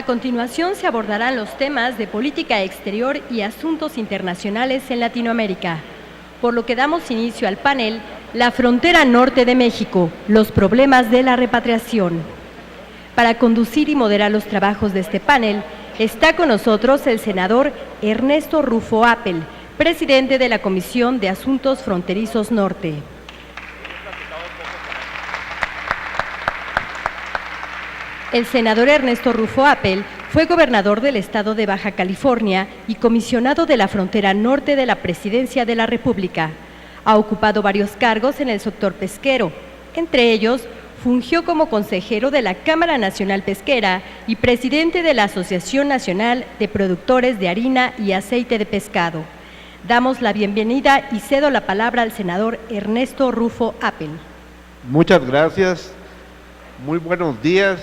A continuación se abordarán los temas de política exterior y asuntos internacionales en Latinoamérica, por lo que damos inicio al panel La frontera norte de México, los problemas de la repatriación. Para conducir y moderar los trabajos de este panel, está con nosotros el senador Ernesto Rufo Appel, presidente de la Comisión de Asuntos Fronterizos Norte. El senador Ernesto Rufo Appel fue gobernador del estado de Baja California y comisionado de la frontera norte de la Presidencia de la República. Ha ocupado varios cargos en el sector pesquero. Entre ellos, fungió como consejero de la Cámara Nacional Pesquera y presidente de la Asociación Nacional de Productores de Harina y Aceite de Pescado. Damos la bienvenida y cedo la palabra al senador Ernesto Rufo Appel. Muchas gracias. Muy buenos días.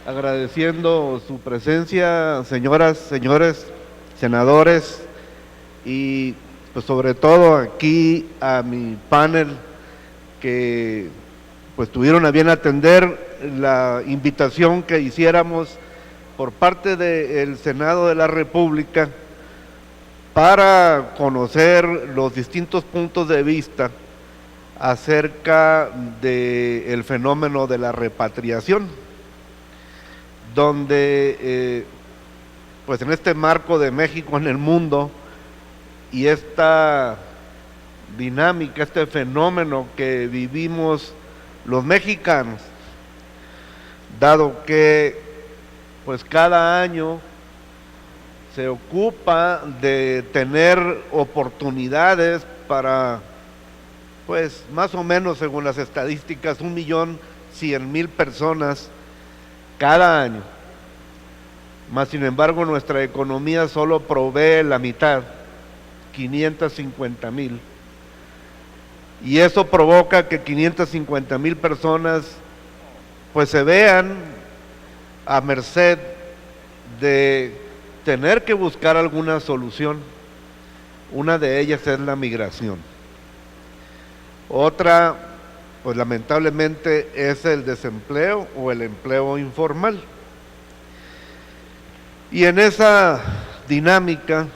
Agradeciendo su presencia, señoras, señores, senadores, y pues sobre todo aquí a mi panel que pues tuvieron a bien atender la invitación que hiciéramos por parte del Senado de la República para conocer los distintos puntos de vista acerca del fenómeno de la repatriación, donde pues en este marco de México en el mundo y esta dinámica, este fenómeno que vivimos los mexicanos, dado que pues cada año se ocupa de tener oportunidades para, pues más o menos según las estadísticas, 1.100.000 personas cada año, más sin embargo nuestra economía solo provee la mitad, 550.000, y eso provoca que 550.000 personas pues se vean a merced de tener que buscar alguna solución. Una de ellas es la migración. Otra, pues lamentablemente, es el desempleo o el empleo informal. Y en esa dinámica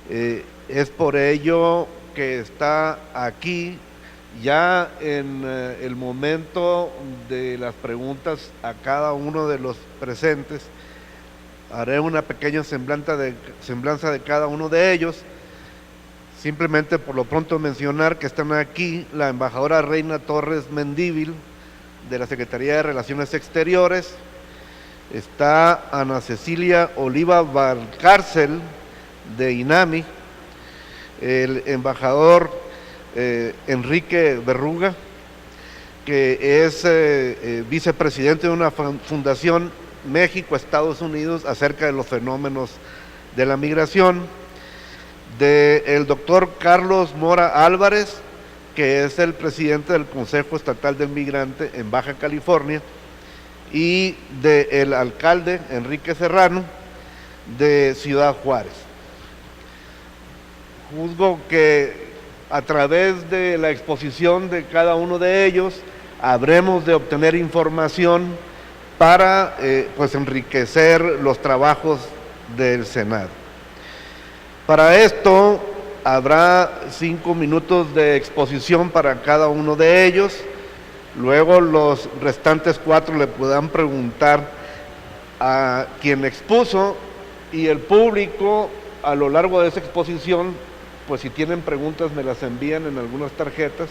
es por ello que está aquí ya en el momento de las preguntas a cada uno de los presentes. Haré una pequeña semblanza de cada uno de ellos. Simplemente por lo pronto mencionar que están aquí la embajadora Reina Torres Mendívil de la Secretaría de Relaciones Exteriores, está Ana Cecilia Oliva Valcárcel de INAMI, el embajador Enrique Berruga, que es vicepresidente de una fundación México-Estados Unidos acerca de los fenómenos de la migración, del doctor Carlos Mora Álvarez, que es el presidente del Consejo Estatal del Migrante en Baja California, y del alcalde Enrique Serrano de Ciudad Juárez. Juzgo que a través de la exposición de cada uno de ellos habremos de obtener información para pues enriquecer los trabajos del Senado. Para esto habrá 5 minutos de exposición para cada uno de ellos, luego los restantes 4 le puedan preguntar a quien expuso, y el público a lo largo de esa exposición, pues si tienen preguntas me las envían en algunas tarjetas,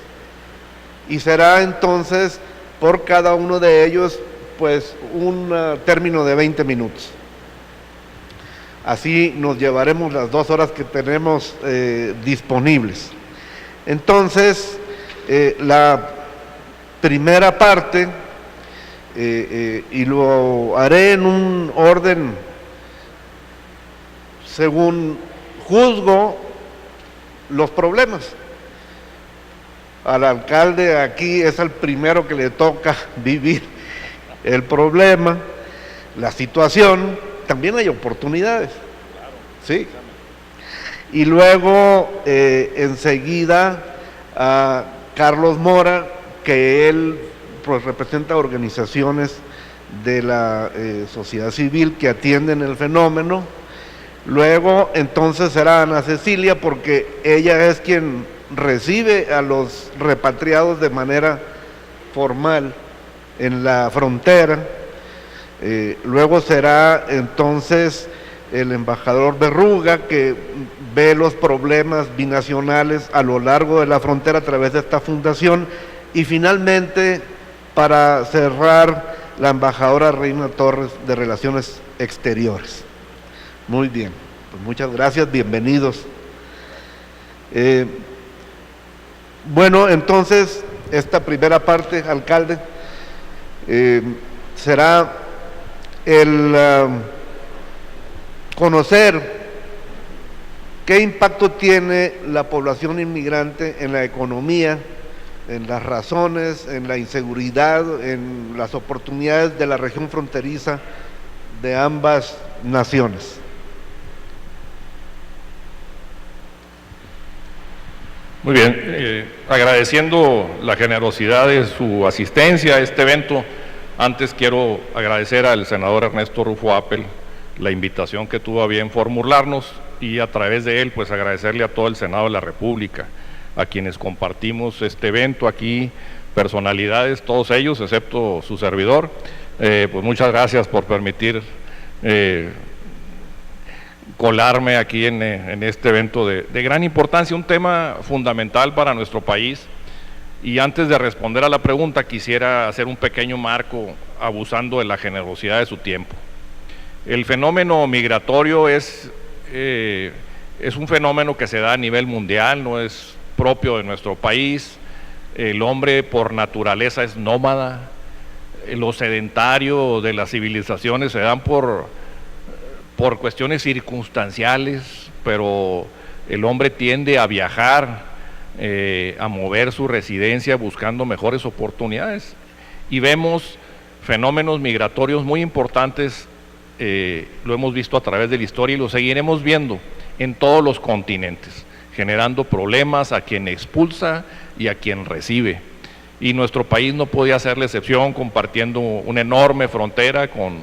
y será entonces por cada uno de ellos pues un término de 20 minutos. Así nos llevaremos las 2 horas que tenemos disponibles. Entonces, la primera parte, y lo haré en un orden según juzgo los problemas. Al alcalde aquí es el primero que le toca vivir el problema, la situación. También hay oportunidades, ¿sí? Y luego enseguida a Carlos Mora, que él pues representa organizaciones de la sociedad civil que atienden el fenómeno. Luego entonces será Ana Cecilia, porque ella es quien recibe a los repatriados de manera formal en la frontera. Luego será entonces el embajador Berruga, que ve los problemas binacionales a lo largo de la frontera a través de esta fundación. Y finalmente, para cerrar, la embajadora Reina Torres de Relaciones Exteriores. Muy bien, pues muchas gracias, bienvenidos. Bueno, entonces, esta primera parte, alcalde, será el conocer qué impacto tiene la población inmigrante en la economía, en las razones, en la inseguridad, en las oportunidades de la región fronteriza de ambas naciones. Muy bien, agradeciendo la generosidad de su asistencia a este evento, antes quiero agradecer al senador Ernesto Rufo Appel la invitación que tuvo a bien formularnos, y a través de él pues agradecerle a todo el Senado de la República, a quienes compartimos este evento aquí, personalidades, todos ellos, excepto su servidor. Pues muchas gracias por permitir colarme aquí en este evento de gran importancia, un tema fundamental para nuestro país. Y antes de responder a la pregunta, quisiera hacer un pequeño marco, abusando de la generosidad de su tiempo. El fenómeno migratorio es un fenómeno que se da a nivel mundial, no es propio de nuestro país. El hombre por naturaleza es nómada. Lo sedentario de las civilizaciones se dan por cuestiones circunstanciales, pero el hombre tiende a viajar, a mover su residencia buscando mejores oportunidades, y vemos fenómenos migratorios muy importantes. Lo hemos visto a través de la historia y lo seguiremos viendo en todos los continentes, generando problemas a quien expulsa y a quien recibe. Y nuestro país no podía ser la excepción, compartiendo una enorme frontera con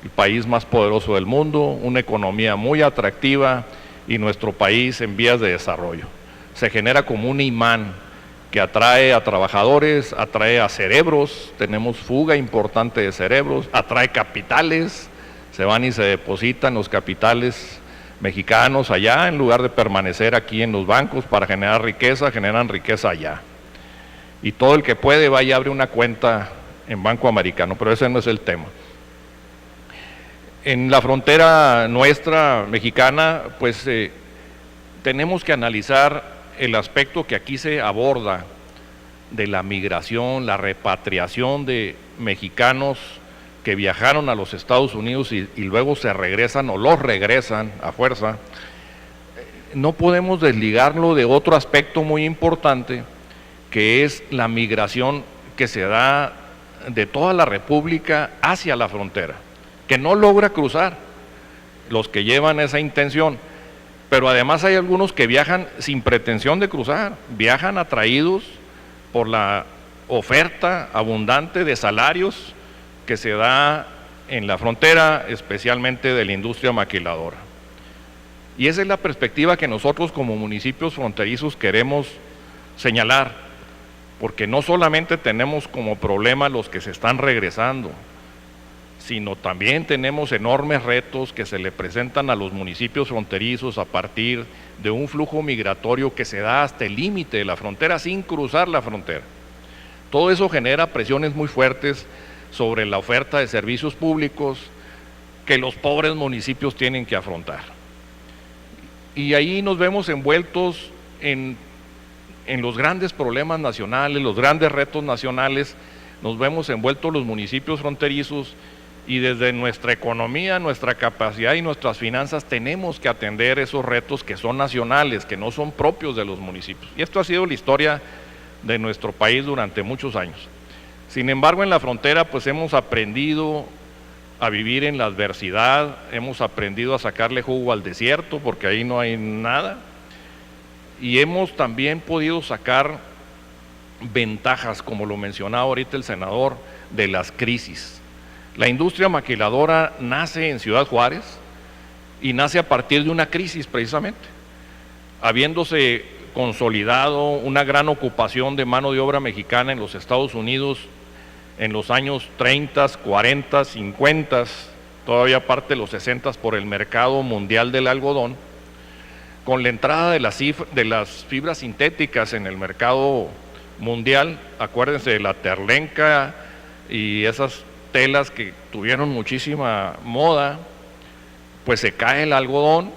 el país más poderoso del mundo, una economía muy atractiva y nuestro país en vías de desarrollo. Se genera como un imán que atrae a trabajadores, atrae a cerebros, tenemos fuga importante de cerebros, atrae capitales, se van y se depositan los capitales mexicanos allá en lugar de permanecer aquí en los bancos para generar riqueza, generan riqueza allá. Y todo el que puede va y abre una cuenta en Banco Americano, pero ese no es el tema. En la frontera nuestra mexicana, pues tenemos que analizar el aspecto que aquí se aborda de la migración, la repatriación de mexicanos que viajaron a los Estados Unidos y luego se regresan o los regresan a fuerza. No podemos desligarlo de otro aspecto muy importante, que es la migración que se da de toda la República hacia la frontera, que no logra cruzar los que llevan esa intención, pero además hay algunos que viajan sin pretensión de cruzar, viajan atraídos por la oferta abundante de salarios que se da en la frontera, especialmente de la industria maquiladora. Y esa es la perspectiva que nosotros como municipios fronterizos queremos señalar, porque no solamente tenemos como problema los que se están regresando, sino también tenemos enormes retos que se le presentan a los municipios fronterizos a partir de un flujo migratorio que se da hasta el límite de la frontera sin cruzar la frontera. Todo eso genera presiones muy fuertes sobre la oferta de servicios públicos que los pobres municipios tienen que afrontar. Y ahí nos vemos envueltos en los grandes problemas nacionales, los grandes retos nacionales, nos vemos envueltos los municipios fronterizos, y desde nuestra economía, nuestra capacidad y nuestras finanzas tenemos que atender esos retos que son nacionales, que no son propios de los municipios. Y esto ha sido la historia de nuestro país durante muchos años. Sin embargo, en la frontera pues hemos aprendido a vivir en la adversidad, hemos aprendido a sacarle jugo al desierto porque ahí no hay nada, y hemos también podido sacar ventajas, como lo mencionaba ahorita el senador, de las crisis. La industria maquiladora nace en Ciudad Juárez y nace a partir de una crisis precisamente, habiéndose consolidado una gran ocupación de mano de obra mexicana en los Estados Unidos en los años 30, 40, 50, todavía parte de los 60 por el mercado mundial del algodón. Con la entrada de las fibras sintéticas en el mercado mundial, acuérdense de la terlenca y esas telas que tuvieron muchísima moda, pues se cae el algodón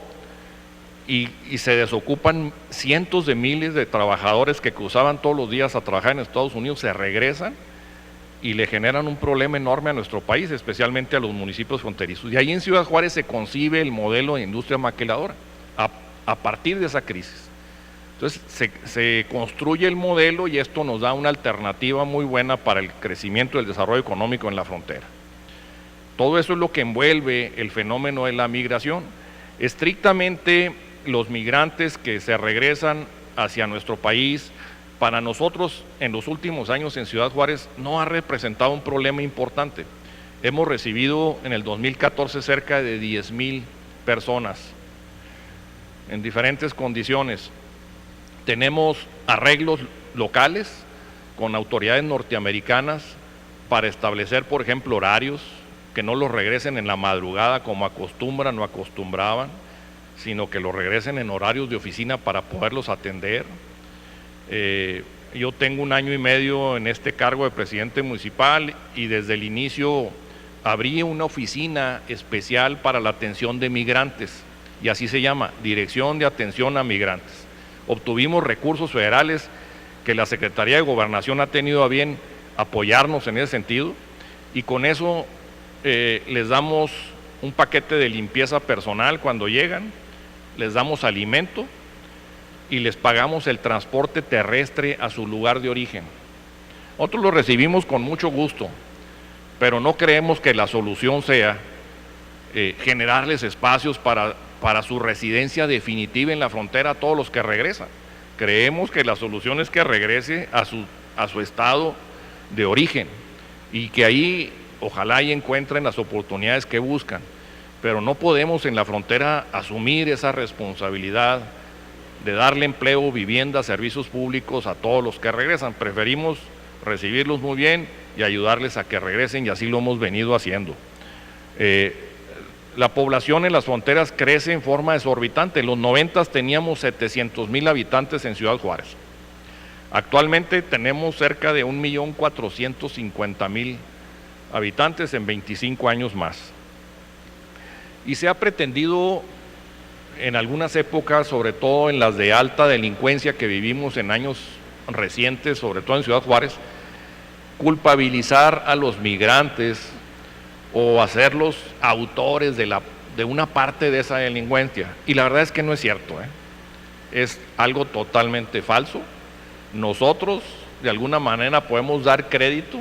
y se desocupan cientos de miles de trabajadores que cruzaban todos los días a trabajar en Estados Unidos, se regresan y le generan un problema enorme a nuestro país, especialmente a los municipios fronterizos. Y ahí en Ciudad Juárez se concibe el modelo de industria maquiladora, a partir de esa crisis. Entonces se construye el modelo y esto nos da una alternativa muy buena para el crecimiento y el desarrollo económico en la frontera. Todo eso es lo que envuelve el fenómeno de la migración. Estrictamente, los migrantes que se regresan hacia nuestro país, para nosotros en los últimos años en Ciudad Juárez no ha representado un problema importante. Hemos recibido en el 2014 cerca de 10,000 personas en diferentes condiciones. Tenemos arreglos locales con autoridades norteamericanas para establecer, por ejemplo, horarios, que no los regresen en la madrugada como acostumbran o acostumbraban, sino que los regresen en horarios de oficina para poderlos atender. Yo tengo 1 año y medio en este cargo de presidente municipal y desde el inicio abrí una oficina especial para la atención de migrantes, y así se llama, Dirección de Atención a Migrantes. Obtuvimos recursos federales que la Secretaría de Gobernación ha tenido a bien apoyarnos en ese sentido, y con eso les damos un paquete de limpieza personal cuando llegan, les damos alimento y les pagamos el transporte terrestre a su lugar de origen. Nosotros lo recibimos con mucho gusto, pero no creemos que la solución sea generarles espacios para su residencia definitiva en la frontera a todos los que regresan. Creemos que la solución es que regrese a su estado de origen y que ahí ojalá y encuentren las oportunidades que buscan, pero no podemos en la frontera asumir esa responsabilidad de darle empleo, vivienda, servicios públicos a todos los que regresan. Preferimos recibirlos muy bien y ayudarles a que regresen, y así lo hemos venido haciendo. La población en las fronteras crece en forma exorbitante. En los 90 teníamos 700,000 habitantes en Ciudad Juárez. Actualmente tenemos cerca de 1,450,000 habitantes en 25 años más. Y se ha pretendido en algunas épocas, sobre todo en las de alta delincuencia que vivimos en años recientes, sobre todo en Ciudad Juárez, culpabilizar a los migrantes o hacerlos autores de una parte de esa delincuencia. Y la verdad es que no es cierto, es algo totalmente falso. Nosotros de alguna manera podemos dar crédito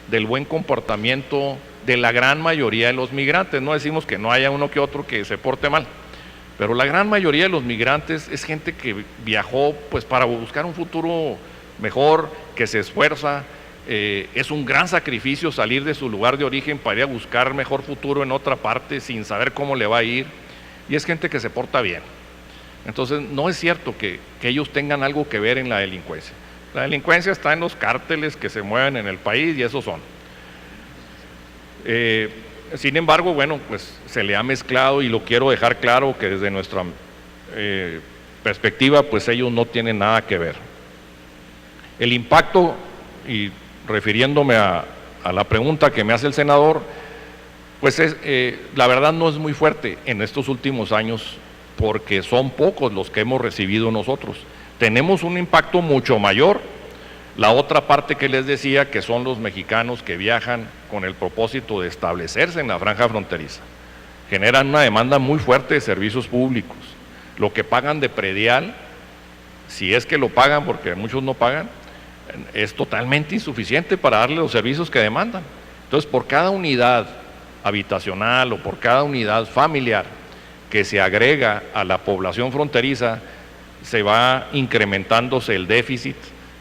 del buen comportamiento de la gran mayoría de los migrantes. No decimos que no haya uno que otro que se porte mal, pero la gran mayoría de los migrantes es gente que viajó pues para buscar un futuro mejor, que se esfuerza. Es un gran sacrificio salir de su lugar de origen para ir a buscar mejor futuro en otra parte sin saber cómo le va a ir, y es gente que se porta bien. Entonces no es cierto que ellos tengan algo que ver en la delincuencia. La delincuencia está en los cárteles que se mueven en el país, y esos son. Sin embargo, bueno, pues se le ha mezclado, y lo quiero dejar claro que desde nuestra perspectiva, pues ellos no tienen nada que ver. El impacto, y refiriéndome a la pregunta que me hace el senador, pues la verdad no es muy fuerte en estos últimos años, porque son pocos los que hemos recibido nosotros. Tenemos un impacto mucho mayor, la otra parte que les decía, que son los mexicanos que viajan con el propósito de establecerse en la franja fronteriza. Generan una demanda muy fuerte de servicios públicos. Lo que pagan de predial, si es que lo pagan, porque muchos no pagan, es totalmente insuficiente para darle los servicios que demandan. Entonces, por cada unidad habitacional o por cada unidad familiar que se agrega a la población fronteriza, se va incrementándose el déficit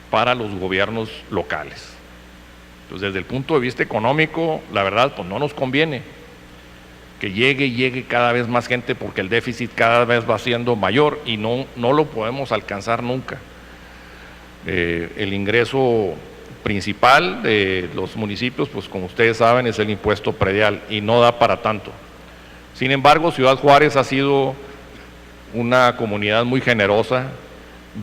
para los gobiernos locales. Entonces, desde el punto de vista económico, la verdad, pues no nos conviene que llegue cada vez más gente, porque el déficit cada vez va siendo mayor y no lo podemos alcanzar nunca. El ingreso principal de los municipios, pues como ustedes saben, es el impuesto predial y no da para tanto. Sin embargo, Ciudad Juárez ha sido una comunidad muy generosa,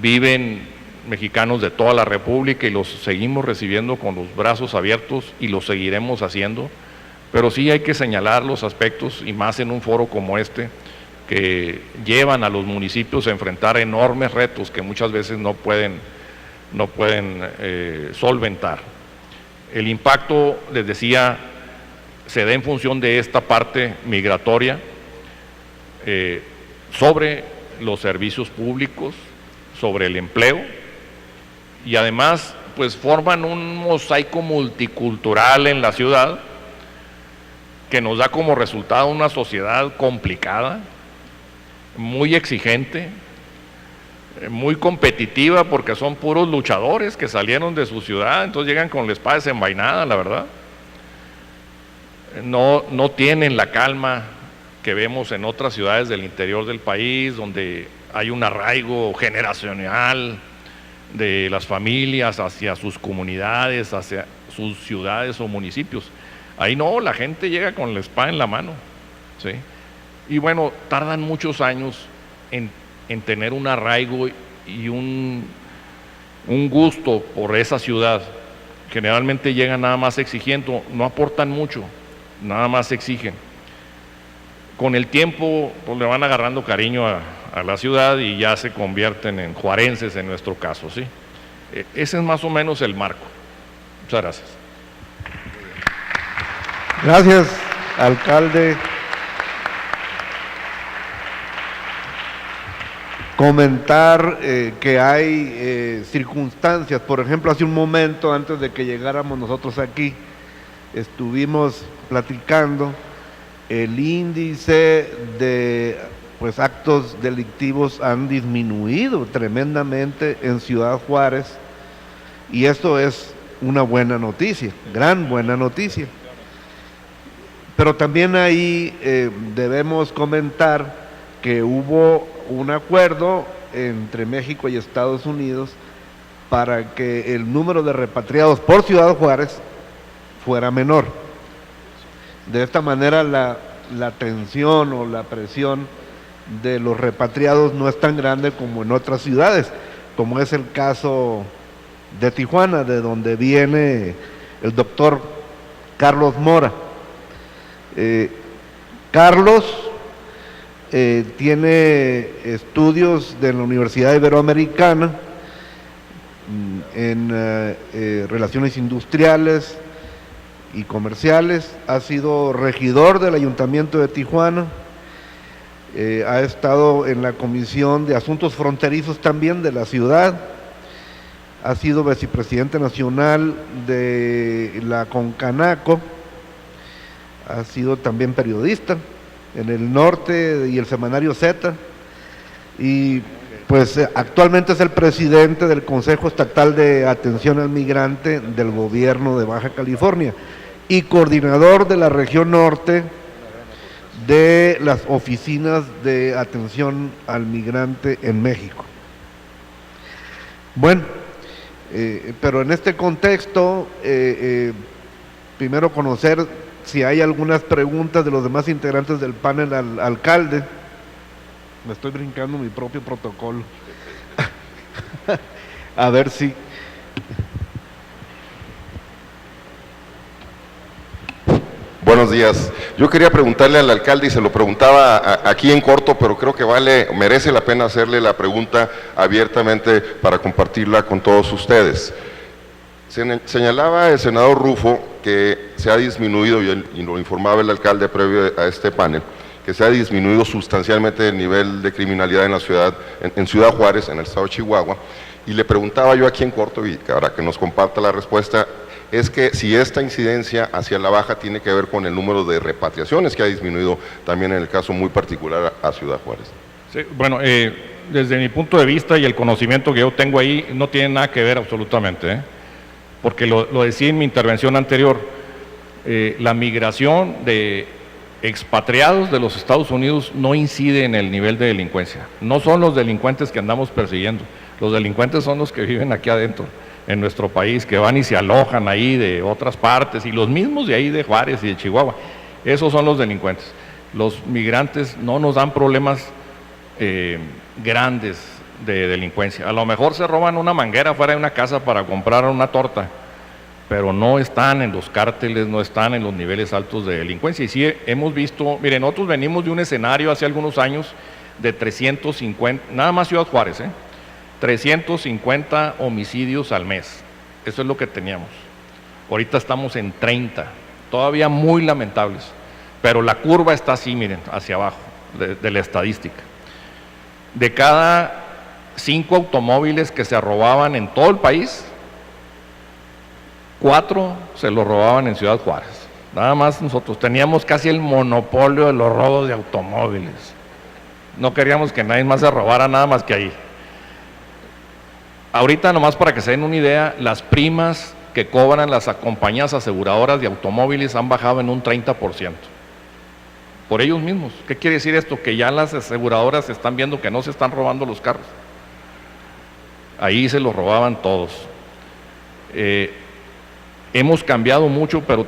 viven mexicanos de toda la República y los seguimos recibiendo con los brazos abiertos y lo seguiremos haciendo, pero sí hay que señalar los aspectos, y más en un foro como este, que llevan a los municipios a enfrentar enormes retos que muchas veces no pueden solventar. El impacto, les decía, se da en función de esta parte migratoria sobre los servicios públicos, sobre el empleo, y además pues forman un mosaico multicultural en la ciudad que nos da como resultado una sociedad complicada, muy exigente, muy competitiva, porque son puros luchadores que salieron de su ciudad, entonces llegan con la espada desenvainada, la verdad. No tienen la calma que vemos en otras ciudades del interior del país, donde hay un arraigo generacional de las familias hacia sus comunidades, hacia sus ciudades o municipios. Ahí no, la gente llega con la espada en la mano, ¿sí? Y bueno, tardan muchos años en tener un arraigo y un gusto por esa ciudad. Generalmente llegan nada más exigiendo, no aportan mucho, nada más exigen. Con el tiempo pues le van agarrando cariño a la ciudad y ya se convierten en juarenses en nuestro caso, ¿sí? Ese es más o menos el marco. Muchas gracias. Gracias, alcalde. Comentar que hay circunstancias, por ejemplo, hace un momento, antes de que llegáramos nosotros aquí, estuvimos platicando, el índice de actos delictivos han disminuido tremendamente en Ciudad Juárez, y esto es una buena noticia, gran buena noticia. Pero también ahí debemos comentar que hubo un acuerdo entre México y Estados Unidos para que el número de repatriados por Ciudad Juárez fuera menor. De esta manera la tensión o la presión de los repatriados no es tan grande como en otras ciudades, como es el caso de Tijuana, de donde viene el doctor Carlos Mora. Carlos tiene estudios de la Universidad Iberoamericana en relaciones industriales y comerciales, ha sido regidor del Ayuntamiento de Tijuana, ha estado en la Comisión de Asuntos Fronterizos también de la ciudad, ha sido vicepresidente nacional de la Concanaco, ha sido también periodista en El Norte y el semanario Z, y pues actualmente es el presidente del Consejo Estatal de Atención al Migrante del Gobierno de Baja California y coordinador de la región norte de las oficinas de atención al migrante en México. Bueno, pero en este contexto, primero conocer si hay algunas preguntas de los demás integrantes del panel al alcalde. Me estoy brincando mi propio protocolo. A ver si... Buenos días. Yo quería preguntarle al alcalde, y se lo preguntaba aquí en corto, pero creo que merece la pena hacerle la pregunta abiertamente para compartirla con todos ustedes. Señalaba el senador Rufo que se ha disminuido, y lo informaba el alcalde previo a este panel, que se ha disminuido sustancialmente el nivel de criminalidad en la ciudad, en Ciudad Juárez, en el estado de Chihuahua, y le preguntaba yo aquí en corto, y para que nos comparta la respuesta, es que si esta incidencia hacia la baja tiene que ver con el número de repatriaciones que ha disminuido también en el caso muy particular a Ciudad Juárez. Sí, bueno, desde mi punto de vista y el conocimiento que yo tengo ahí, no tiene nada que ver absolutamente, porque lo decía en mi intervención anterior, la migración de expatriados de los Estados Unidos no incide en el nivel de delincuencia. No son los delincuentes que andamos persiguiendo, los delincuentes son los que viven aquí adentro, en nuestro país, que van y se alojan ahí de otras partes, y los mismos de ahí de Juárez y de Chihuahua. Esos son los delincuentes. Los migrantes no nos dan problemas grandes de delincuencia. A lo mejor se roban una manguera fuera de una casa para comprar una torta, pero no están en los cárteles, no están en los niveles altos de delincuencia. Y sí hemos visto, miren, nosotros venimos de un escenario hace algunos años de 350, nada más Ciudad Juárez, 350 homicidios al mes. Eso es lo que teníamos. Ahorita estamos en 30, todavía muy lamentables, pero la curva está así, miren, hacia abajo, de la estadística. De cada 5 automóviles que se robaban en todo el país, 4 se los robaban en Ciudad Juárez. Nada más nosotros teníamos casi el monopolio de los robos de automóviles. No queríamos que nadie más se robara nada más que ahí. Ahorita, nomás para que se den una idea, las primas que cobran las compañías aseguradoras de automóviles han bajado en un 30%. Por ellos mismos. ¿Qué quiere decir esto? Que ya las aseguradoras están viendo que no se están robando los carros. Ahí se los robaban todos. Hemos cambiado mucho, pero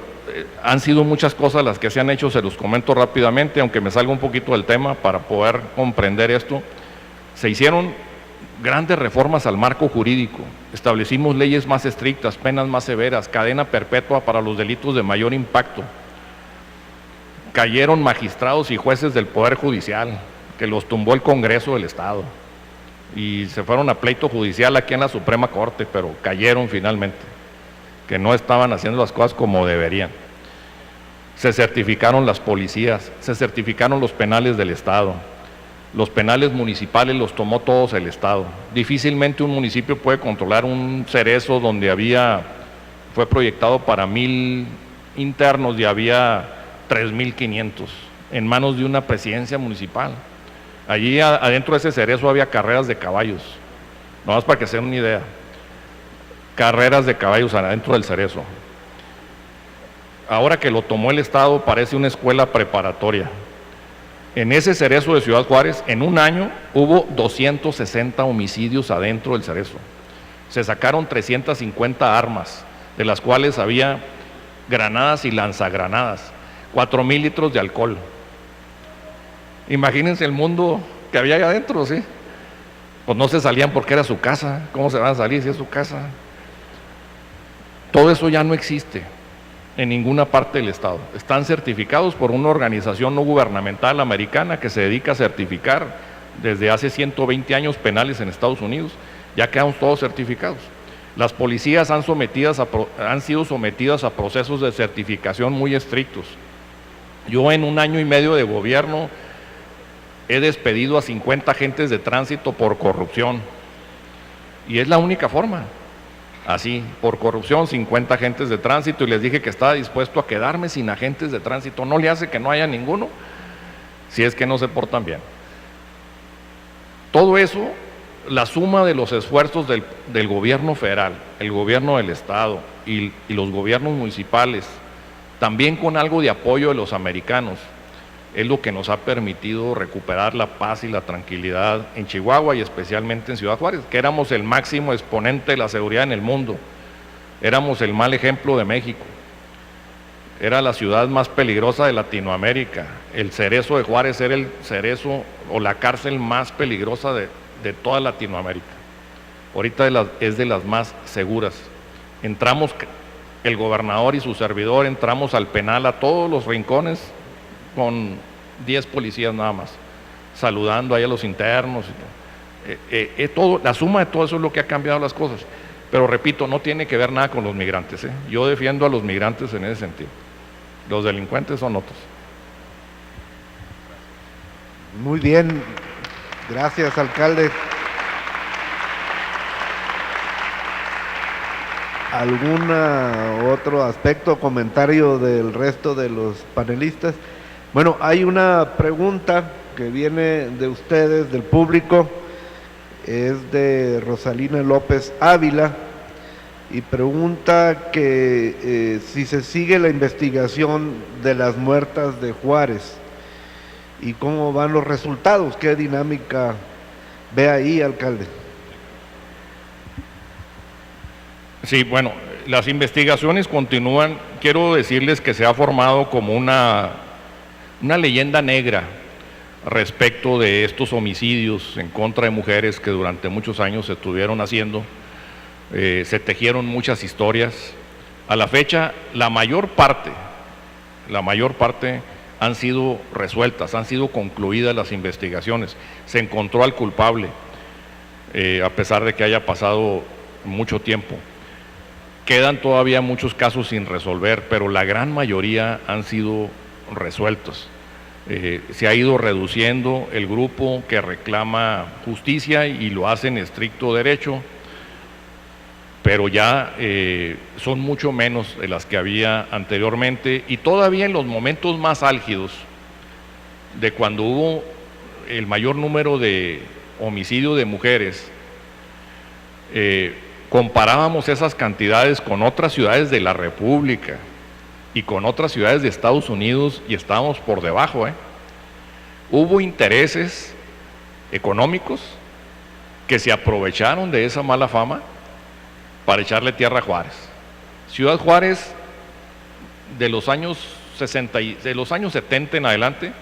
han sido muchas cosas las que se han hecho, se los comento rápidamente, aunque me salga un poquito del tema para poder comprender esto. Se hicieron grandes reformas al marco jurídico, establecimos leyes más estrictas, penas más severas, cadena perpetua para los delitos de mayor impacto. Cayeron magistrados y jueces del Poder Judicial, que los tumbó el Congreso del Estado, y se fueron a pleito judicial aquí en la Suprema Corte, pero cayeron finalmente, que no estaban haciendo las cosas como deberían. Se certificaron las policías, se certificaron los penales del Estado. Los penales municipales los tomó todos el Estado. Difícilmente un municipio puede controlar un cerezo donde fue proyectado para 1,000 internos y había 3,500 en manos de una presidencia municipal. Allí adentro de ese cerezo había carreras de caballos, nomás para que se den una idea. Carreras de caballos adentro del cerezo. Ahora que lo tomó el Estado, parece una escuela preparatoria. En ese cerezo de Ciudad Juárez, en un año, hubo 260 homicidios adentro del cerezo. Se sacaron 350 armas, de las cuales había granadas y lanzagranadas, 4,000 litros de alcohol. Imagínense el mundo que había ahí adentro, ¿sí? Pues no se salían porque era su casa. ¿Cómo se van a salir si es su casa? Todo eso ya no existe en ninguna parte del Estado. Están certificados por una organización no gubernamental americana que se dedica a certificar desde hace 120 años penales en Estados Unidos. Ya quedamos todos certificados. Las policías han sido sometidas a procesos de certificación muy estrictos. Yo en 1 año y medio de gobierno he despedido a 50 agentes de tránsito por corrupción. Y es la única forma. Así, por corrupción, 50 agentes de tránsito, y les dije que estaba dispuesto a quedarme sin agentes de tránsito. No le hace que no haya ninguno, si es que no se portan bien. Todo eso, la suma de los esfuerzos del gobierno federal, el gobierno del Estado y los gobiernos municipales, también con algo de apoyo de los americanos, es lo que nos ha permitido recuperar la paz y la tranquilidad en Chihuahua y especialmente en Ciudad Juárez, que éramos el máximo exponente de la seguridad en el mundo, éramos el mal ejemplo de México, era la ciudad más peligrosa de Latinoamérica, el cerezo de Juárez era el cerezo o la cárcel más peligrosa de toda Latinoamérica. Ahorita es de las más seguras. Entramos, el gobernador y su servidor, entramos al penal a todos los rincones con 10 policías nada más, saludando ahí a los internos. La suma de todo eso es lo que ha cambiado las cosas. Pero repito, no tiene que ver nada con los migrantes. Yo defiendo a los migrantes en ese sentido. Los delincuentes son otros. Muy bien, gracias, alcalde. ¿Algún otro aspecto o comentario del resto de los panelistas? Bueno, hay una pregunta que viene de ustedes, del público, es de Rosalina López Ávila, y pregunta que si se sigue la investigación de las muertas de Juárez y cómo van los resultados, qué dinámica ve ahí, alcalde. Sí, bueno, las investigaciones continúan. Quiero decirles que se ha formado como una leyenda negra respecto de estos homicidios en contra de mujeres que durante muchos años se estuvieron haciendo. Se tejieron muchas historias. A la fecha, la mayor parte han sido resueltas, han sido concluidas las investigaciones. Se encontró al culpable, a pesar de que haya pasado mucho tiempo. Quedan todavía muchos casos sin resolver, pero la gran mayoría han sido resueltos. Se ha ido reduciendo el grupo que reclama justicia y lo hace en estricto derecho, pero ya son mucho menos de las que había anteriormente, y todavía en los momentos más álgidos de cuando hubo el mayor número de homicidios de mujeres, comparábamos esas cantidades con otras ciudades de la República y con otras ciudades de Estados Unidos y estábamos por debajo. Hubo intereses económicos que se aprovecharon de esa mala fama para echarle tierra a Juárez. Ciudad Juárez, de los años 70 en adelante,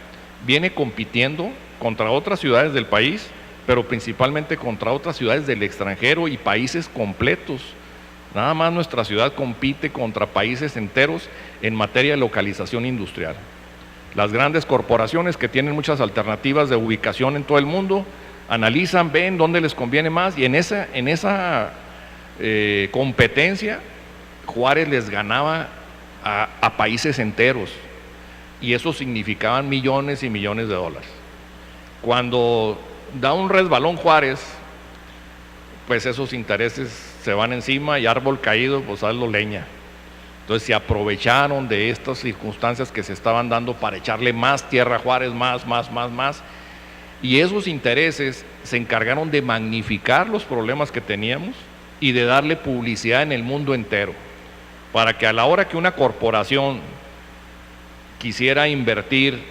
viene compitiendo contra otras ciudades del país, pero principalmente contra otras ciudades del extranjero y países completos. Nada más nuestra ciudad compite contra países enteros en materia de localización industrial. Las grandes corporaciones que tienen muchas alternativas de ubicación en todo el mundo, analizan, ven dónde les conviene más, y en esa competencia, Juárez les ganaba a países enteros, y eso significaba millones y millones de dólares. Cuando da un resbalón Juárez, pues esos intereses se van encima, y árbol caído, pues hazlo leña. Entonces se aprovecharon de estas circunstancias que se estaban dando para echarle más tierra a Juárez, más, y esos intereses se encargaron de magnificar los problemas que teníamos y de darle publicidad en el mundo entero, para que a la hora que una corporación quisiera invertir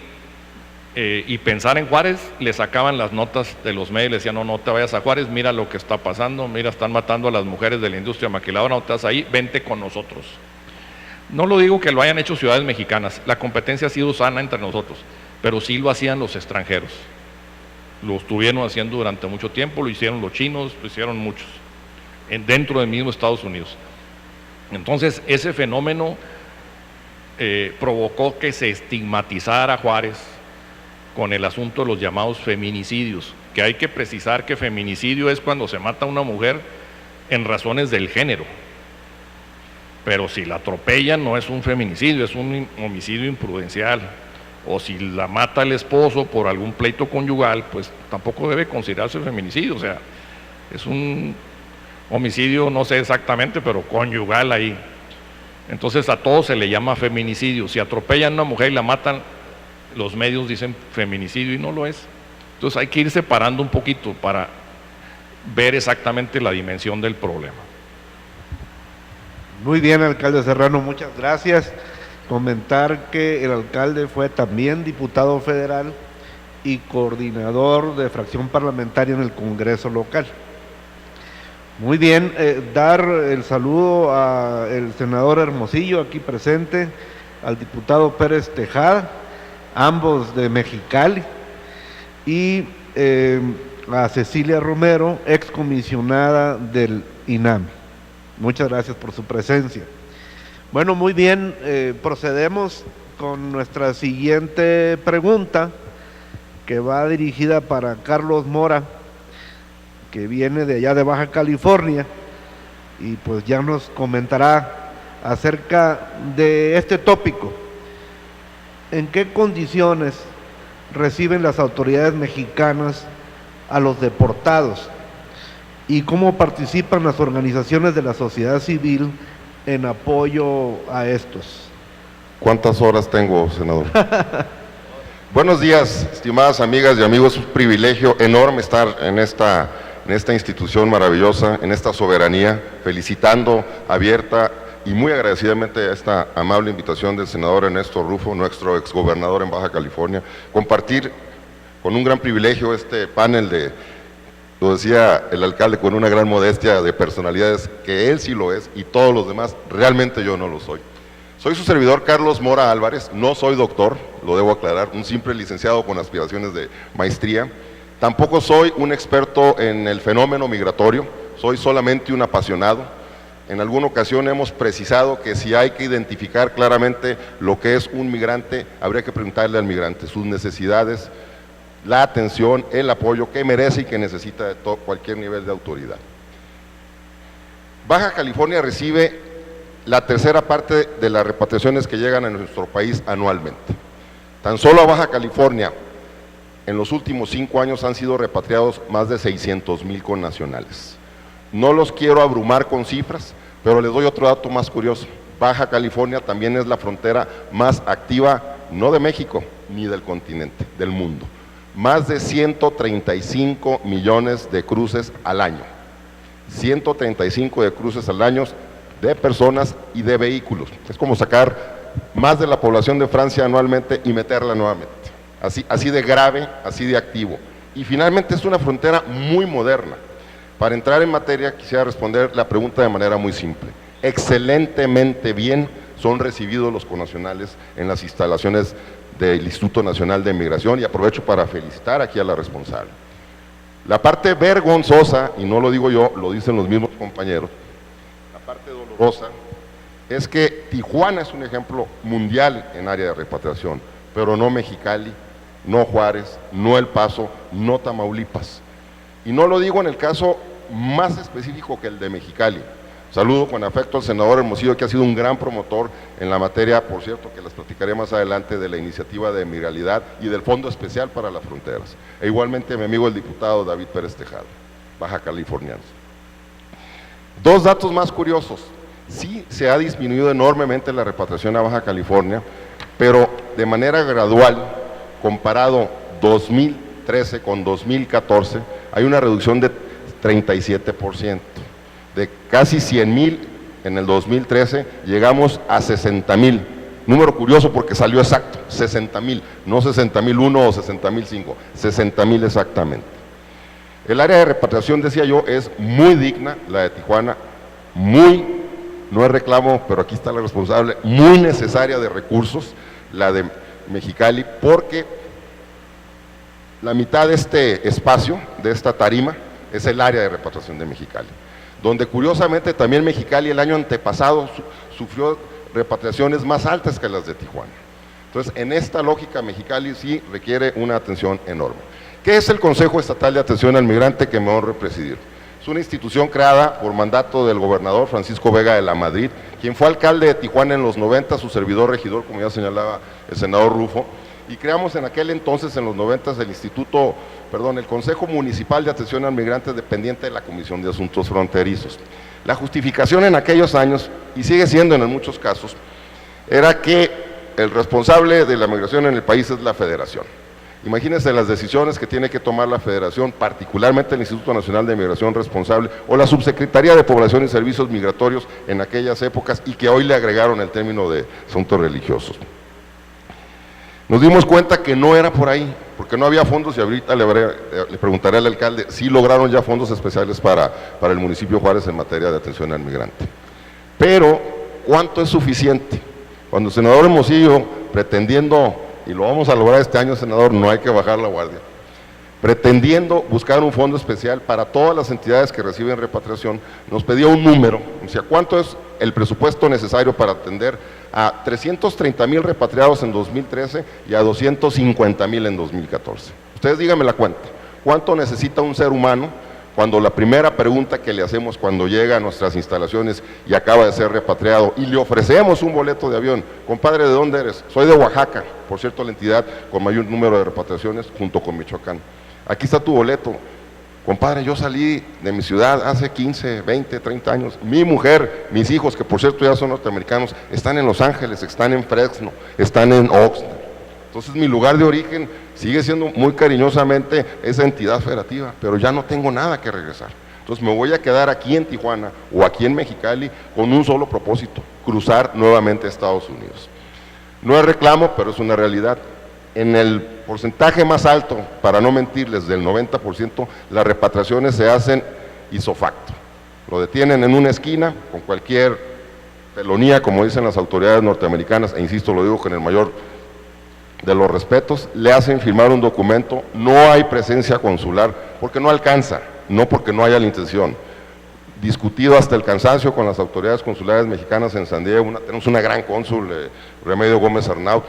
y pensar en Juárez, le sacaban las notas de los medios, le decían, no te vayas a Juárez, mira lo que está pasando, mira, están matando a las mujeres de la industria maquiladora, no estás ahí, vente con nosotros. No lo digo que lo hayan hecho ciudades mexicanas, la competencia ha sido sana entre nosotros, pero sí lo hacían los extranjeros. Lo estuvieron haciendo durante mucho tiempo, lo hicieron los chinos, lo hicieron muchos, dentro del mismo Estados Unidos. Entonces, ese fenómeno provocó que se estigmatizara a Juárez con el asunto de los llamados feminicidios, que hay que precisar que feminicidio es cuando se mata a una mujer en razones del género, pero si la atropellan no es un feminicidio, es un homicidio imprudencial. O si la mata el esposo por algún pleito conyugal, pues tampoco debe considerarse feminicidio, o sea, es un homicidio, no sé exactamente, pero conyugal ahí. Entonces a todo se le llama feminicidio. Si atropellan a una mujer y la matan, los medios dicen feminicidio y no lo es. Entonces hay que ir separando un poquito para ver exactamente la dimensión del problema. Muy bien, alcalde Serrano, muchas gracias. Comentar que el alcalde fue también diputado federal y coordinador de fracción parlamentaria en el Congreso local. Muy bien, dar el saludo al senador Hermosillo aquí presente, al diputado Pérez Tejada, ambos de Mexicali, y a Cecilia Romero, excomisionada del INAMI. Muchas gracias por su presencia. Bueno, muy bien, procedemos con nuestra siguiente pregunta, que va dirigida para Carlos Mora, que viene de allá de Baja California, y pues ya nos comentará acerca de este tópico. ¿En qué condiciones reciben las autoridades mexicanas a los deportados? ¿Y cómo participan las organizaciones de la sociedad civil en apoyo a estos? ¿Cuántas horas tengo, senador? Buenos días, estimadas amigas y amigos. Es un privilegio enorme estar en esta en esta institución maravillosa, en esta soberanía, felicitando abierta y muy agradecidamente a esta amable invitación del senador Ernesto Rufo, nuestro exgobernador en Baja California, compartir con un gran privilegio este panel de, lo decía el alcalde con una gran modestia, de personalidades que él sí lo es y todos los demás, realmente yo no lo soy. Soy su servidor Carlos Mora Álvarez, no soy doctor, lo debo aclarar, un simple licenciado con aspiraciones de maestría. Tampoco soy un experto en el fenómeno migratorio, soy solamente un apasionado. En alguna ocasión hemos precisado que si hay que identificar claramente lo que es un migrante, habría que preguntarle al migrante sus necesidades, la atención, el apoyo que merece y que necesita de cualquier nivel de autoridad. Baja California recibe la tercera parte de las repatriaciones que llegan a nuestro país anualmente. Tan solo a Baja California, en los últimos 5 años han sido repatriados más de 600,000 connacionales. No los quiero abrumar con cifras, pero les doy otro dato más curioso. Baja California también es la frontera más activa, no de México, ni del continente, del mundo. Más de 135 millones de cruces al año. 135 de cruces al año de personas y de vehículos. Es como sacar más de la población de Francia anualmente y meterla nuevamente. Así de grave, así de activo. Y finalmente es una frontera muy moderna. Para entrar en materia, quisiera responder la pregunta de manera muy simple. Excelentemente bien son recibidos los connacionales en las instalaciones del Instituto Nacional de Migración y aprovecho para felicitar aquí a la responsable. La parte vergonzosa, y no lo digo yo, lo dicen los mismos compañeros, la parte dolorosa es que Tijuana es un ejemplo mundial en área de repatriación, pero no Mexicali, no Juárez, no El Paso, no Tamaulipas. Y no lo digo en el caso más específico que el de Mexicali. Saludo con afecto al senador Hermosillo, que ha sido un gran promotor en la materia, por cierto, que les platicaré más adelante, de la iniciativa de migralidad y del Fondo Especial para las Fronteras. E igualmente a mi amigo el diputado David Pérez Tejada, baja californiano. Dos datos más curiosos. Sí se ha disminuido enormemente la repatriación a Baja California, pero de manera gradual, comparado 2013 con 2014, hay una reducción de 37%. De casi 100,000 en el 2013, llegamos a 60,000. Número curioso porque salió exacto, 60,000, no 60,001 o 60,005, 60,000 exactamente. El área de repatriación, decía yo, es muy digna, la de Tijuana, no es reclamo, pero aquí está la responsable, muy necesaria de recursos, la de Mexicali, porque la mitad de este espacio, de esta tarima, es el área de repatriación de Mexicali, donde curiosamente también Mexicali el año antepasado sufrió repatriaciones más altas que las de Tijuana. Entonces, en esta lógica, Mexicali sí requiere una atención enorme. ¿Qué es el Consejo Estatal de Atención al Migrante que me honra presidir? Es una institución creada por mandato del gobernador Francisco Vega de la Madrid, quien fue alcalde de Tijuana en los 90, su servidor regidor, como ya señalaba el senador Rufo, y creamos en aquel entonces, en los 90, el Consejo Municipal de Atención al Migrante dependiente de la Comisión de Asuntos Fronterizos. La justificación en aquellos años, y sigue siendo en muchos casos, era que el responsable de la migración en el país es la Federación. Imagínense las decisiones que tiene que tomar la Federación, particularmente el Instituto Nacional de Migración responsable, o la Subsecretaría de Población y Servicios Migratorios en aquellas épocas, y que hoy le agregaron el término de asuntos religiosos. Nos dimos cuenta que no era por ahí, porque no había fondos, y ahorita le preguntaré al alcalde si lograron ya fondos especiales para el municipio Juárez en materia de atención al migrante. Pero, ¿cuánto es suficiente? Cuando el senador Hermosillo, pretendiendo, y lo vamos a lograr este año, senador, no hay que bajar la guardia, pretendiendo buscar un fondo especial para todas las entidades que reciben repatriación, nos pedía un número, o sea, ¿cuánto es el presupuesto necesario para atender a 330,000 repatriados en 2013 y a 250,000 en 2014? Ustedes díganme la cuenta, ¿cuánto necesita un ser humano cuando la primera pregunta que le hacemos cuando llega a nuestras instalaciones y acaba de ser repatriado y le ofrecemos un boleto de avión? Compadre, ¿de dónde eres? Soy de Oaxaca, por cierto, la entidad con mayor número de repatriaciones junto con Michoacán. Aquí está tu boleto. Compadre, yo salí de mi ciudad hace 15, 20, 30 años. Mi mujer, mis hijos, que por cierto ya son norteamericanos, están en Los Ángeles, están en Fresno, están en Oxnard. Entonces mi lugar de origen sigue siendo muy cariñosamente esa entidad federativa, pero ya no tengo nada que regresar. Entonces me voy a quedar aquí en Tijuana o aquí en Mexicali con un solo propósito: cruzar nuevamente a Estados Unidos. No es reclamo, pero es una realidad. En el porcentaje más alto, para no mentirles, del 90%, las repatriaciones se hacen ipso facto. Lo detienen en una esquina con cualquier felonía, como dicen las autoridades norteamericanas, e insisto, lo digo con el mayor de los respetos, le hacen firmar un documento, no hay presencia consular, porque no alcanza, no porque no haya la intención. Discutido hasta el cansancio con las autoridades consulares mexicanas en San Diego, tenemos una gran cónsul, Remedio Gómez Arnaud.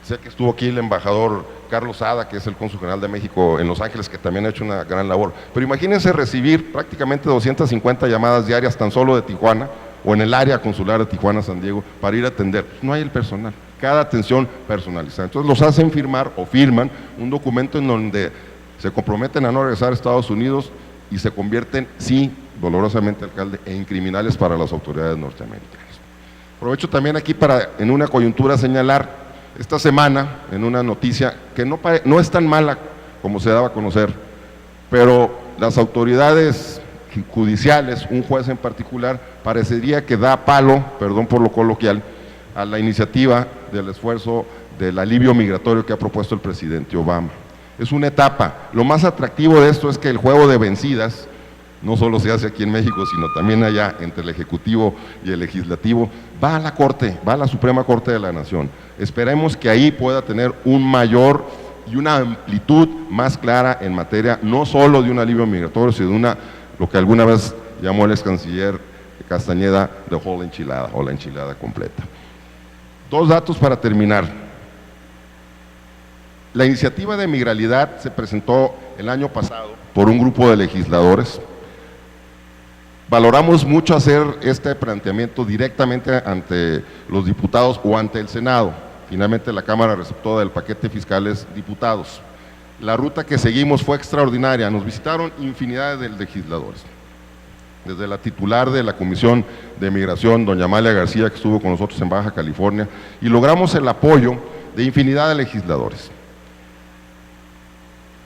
Sé que estuvo aquí el embajador Carlos Sada, que es el cónsul general de México en Los Ángeles, que también ha hecho una gran labor. Pero imagínense recibir prácticamente 250 llamadas diarias tan solo de Tijuana, o en el área consular de Tijuana, San Diego, para ir a atender. No hay el personal, cada atención personalizada. Entonces los hacen firmar o firman un documento en donde se comprometen a no regresar a Estados Unidos y se convierten, sí, dolorosamente, alcalde, en criminales para las autoridades norteamericanas. Aprovecho también aquí para, en una coyuntura, señalar esta semana, en una noticia que no es tan mala como se daba a conocer, pero las autoridades judiciales, un juez en particular, parecería que da palo, perdón por lo coloquial, a la iniciativa del esfuerzo del alivio migratorio que ha propuesto el presidente Obama. Es una etapa. Lo más atractivo de esto es que el juego de vencidas no solo se hace aquí en México, sino también allá entre el Ejecutivo y el Legislativo, va a la Corte, va a la Suprema Corte de la Nación. Esperemos que ahí pueda tener un mayor y una amplitud más clara en materia, no solo de un alivio migratorio, sino de una, lo que alguna vez llamó el ex canciller Castañeda, de whole enchilada, o la enchilada completa. Dos datos para terminar. La iniciativa de migralidad se presentó el año pasado por un grupo de legisladores. Valoramos mucho hacer este planteamiento directamente ante los diputados o ante el Senado. Finalmente la Cámara receptora del paquete fiscal es diputados. La ruta que seguimos fue extraordinaria, nos visitaron infinidad de legisladores. Desde la titular de la Comisión de Migración, doña Amalia García, que estuvo con nosotros en Baja California, y logramos el apoyo de infinidad de legisladores.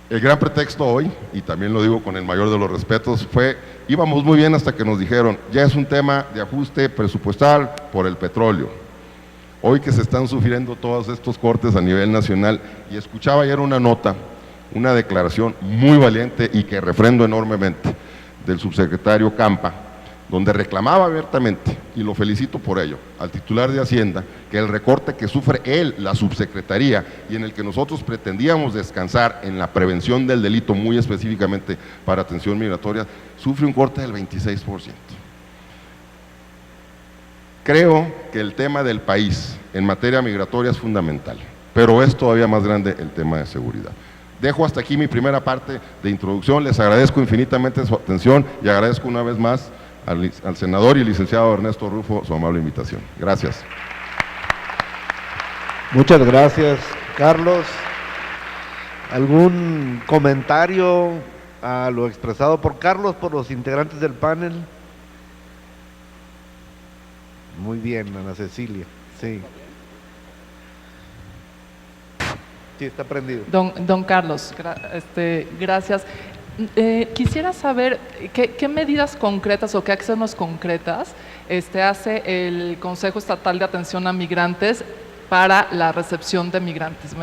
El gran pretexto hoy, y también lo digo con el mayor de los respetos, fue, íbamos muy bien hasta que nos dijeron, ya es un tema de ajuste presupuestal por el petróleo. Hoy que se están sufriendo todos estos cortes a nivel nacional, y escuchaba ayer una nota, una declaración muy valiente y que refrendo enormemente, del subsecretario Campa, donde reclamaba abiertamente, y lo felicito por ello, al titular de Hacienda, que el recorte que sufre él, la subsecretaría, y en el que nosotros pretendíamos descansar en la prevención del delito, muy específicamente para atención migratoria, sufre un corte del 26%. Creo que el tema del país en materia migratoria es fundamental, pero es todavía más grande el tema de seguridad. Dejo hasta aquí mi primera parte de introducción, les agradezco infinitamente su atención y agradezco una vez más al senador y licenciado Ernesto Rufo su amable invitación. Gracias. Muchas gracias, Carlos. ¿Algún comentario a lo expresado por Carlos, por los integrantes del panel? Muy bien, Ana Cecilia. Sí. Sí, está prendido. Don Carlos, gracias. Quisiera saber qué medidas concretas o qué acciones concretas hace el Consejo Estatal de Atención a Migrantes para la recepción de migrantes.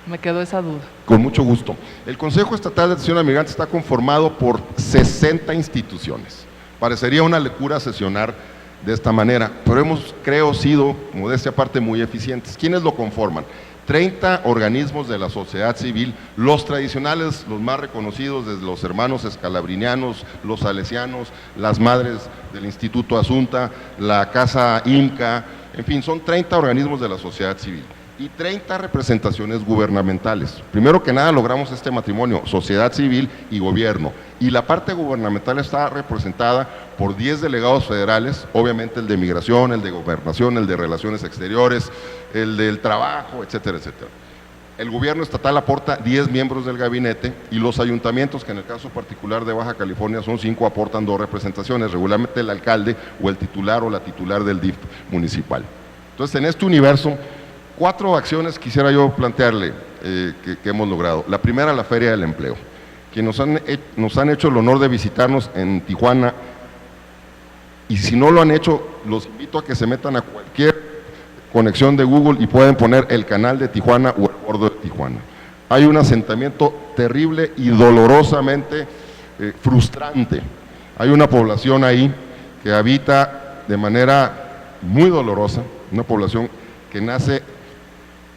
Me quedó esa duda. Con mucho gusto. El Consejo Estatal de Atención a Migrantes está conformado por 60 instituciones. Parecería una locura sesionar de esta manera, pero hemos, creo, sido, modestia aparte, muy eficientes. ¿Quiénes lo conforman? 30 organismos de la sociedad civil, los tradicionales, los más reconocidos, desde los hermanos escalabrinianos, los salesianos, las madres del Instituto Asunta, la Casa IMCA, en fin, son 30 organismos de la sociedad civil y 30 representaciones gubernamentales. Primero que nada logramos este matrimonio, sociedad civil y gobierno, y la parte gubernamental está representada por 10 delegados federales, obviamente el de migración, el de gobernación, el de relaciones exteriores, el del trabajo, etcétera, etcétera. El gobierno estatal aporta 10 miembros del gabinete y los ayuntamientos, que en el caso particular de Baja California son 5, aportan 2 representaciones, regularmente el alcalde o el titular o la titular del DIF municipal. Entonces, en este universo 4 acciones quisiera yo plantearle que hemos logrado. La primera, la Feria del Empleo. Quienes nos han hecho el honor de visitarnos en Tijuana, y si no lo han hecho, los invito a que se metan a cualquier conexión de Google y pueden poner el canal de Tijuana o el bordo de Tijuana. Hay un asentamiento terrible y dolorosamente frustrante. Hay una población ahí que habita de manera muy dolorosa, una población que nace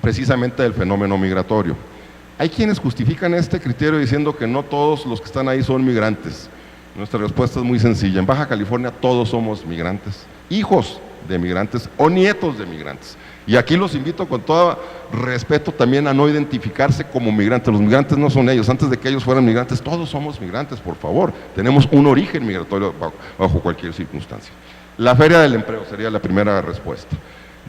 precisamente del fenómeno migratorio. Hay quienes justifican este criterio diciendo que no todos los que están ahí son migrantes. Nuestra respuesta es muy sencilla. En Baja California todos somos migrantes, hijos de migrantes o nietos de migrantes. Y aquí los invito con todo respeto también a no identificarse como migrantes. Los migrantes no son ellos. Antes de que ellos fueran migrantes, todos somos migrantes, por favor. Tenemos un origen migratorio bajo cualquier circunstancia. La Feria del Empleo sería la primera respuesta.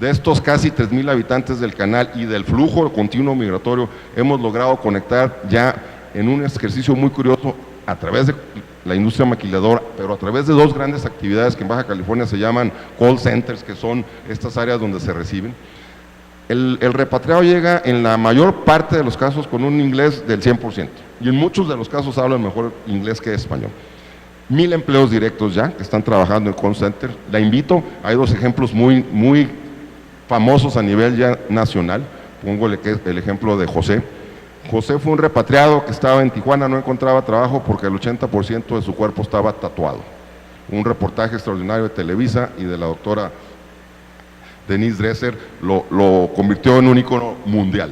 De estos casi 3,000 habitantes del canal y del flujo continuo migratorio, hemos logrado conectar ya en un ejercicio muy curioso a través de la industria maquiladora, pero a través de 2 grandes actividades que en Baja California se llaman call centers, que son estas áreas donde se reciben. El repatriado llega en la mayor parte de los casos con un inglés del 100%, y en muchos de los casos hablan mejor inglés que español. 1,000 empleos directos ya que están trabajando en call centers. La invito, hay 2 ejemplos muy famosos a nivel ya nacional. Pongo el ejemplo de José. José fue un repatriado que estaba en Tijuana, no encontraba trabajo porque el 80% de su cuerpo estaba tatuado. Un reportaje extraordinario de Televisa y de la doctora Denise Dresser lo convirtió en un ícono mundial.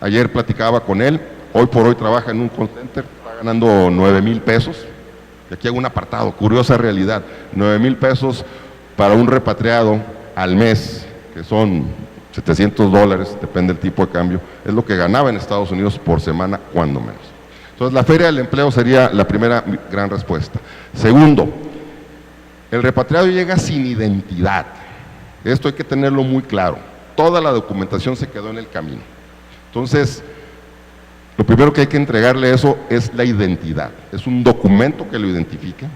Ayer platicaba con él, hoy por hoy trabaja en un call center, está ganando 9,000 pesos. Y aquí hago un apartado, curiosa realidad, 9,000 pesos para un repatriado al mes, que son $700, depende del tipo de cambio, es lo que ganaba en Estados Unidos por semana, cuando menos. Entonces, la Feria del Empleo sería la primera gran respuesta. Segundo, el repatriado llega sin identidad. Esto hay que tenerlo muy claro. Toda la documentación se quedó en el camino. Entonces, lo primero que hay que entregarle eso es la identidad. Es un documento que lo identifica,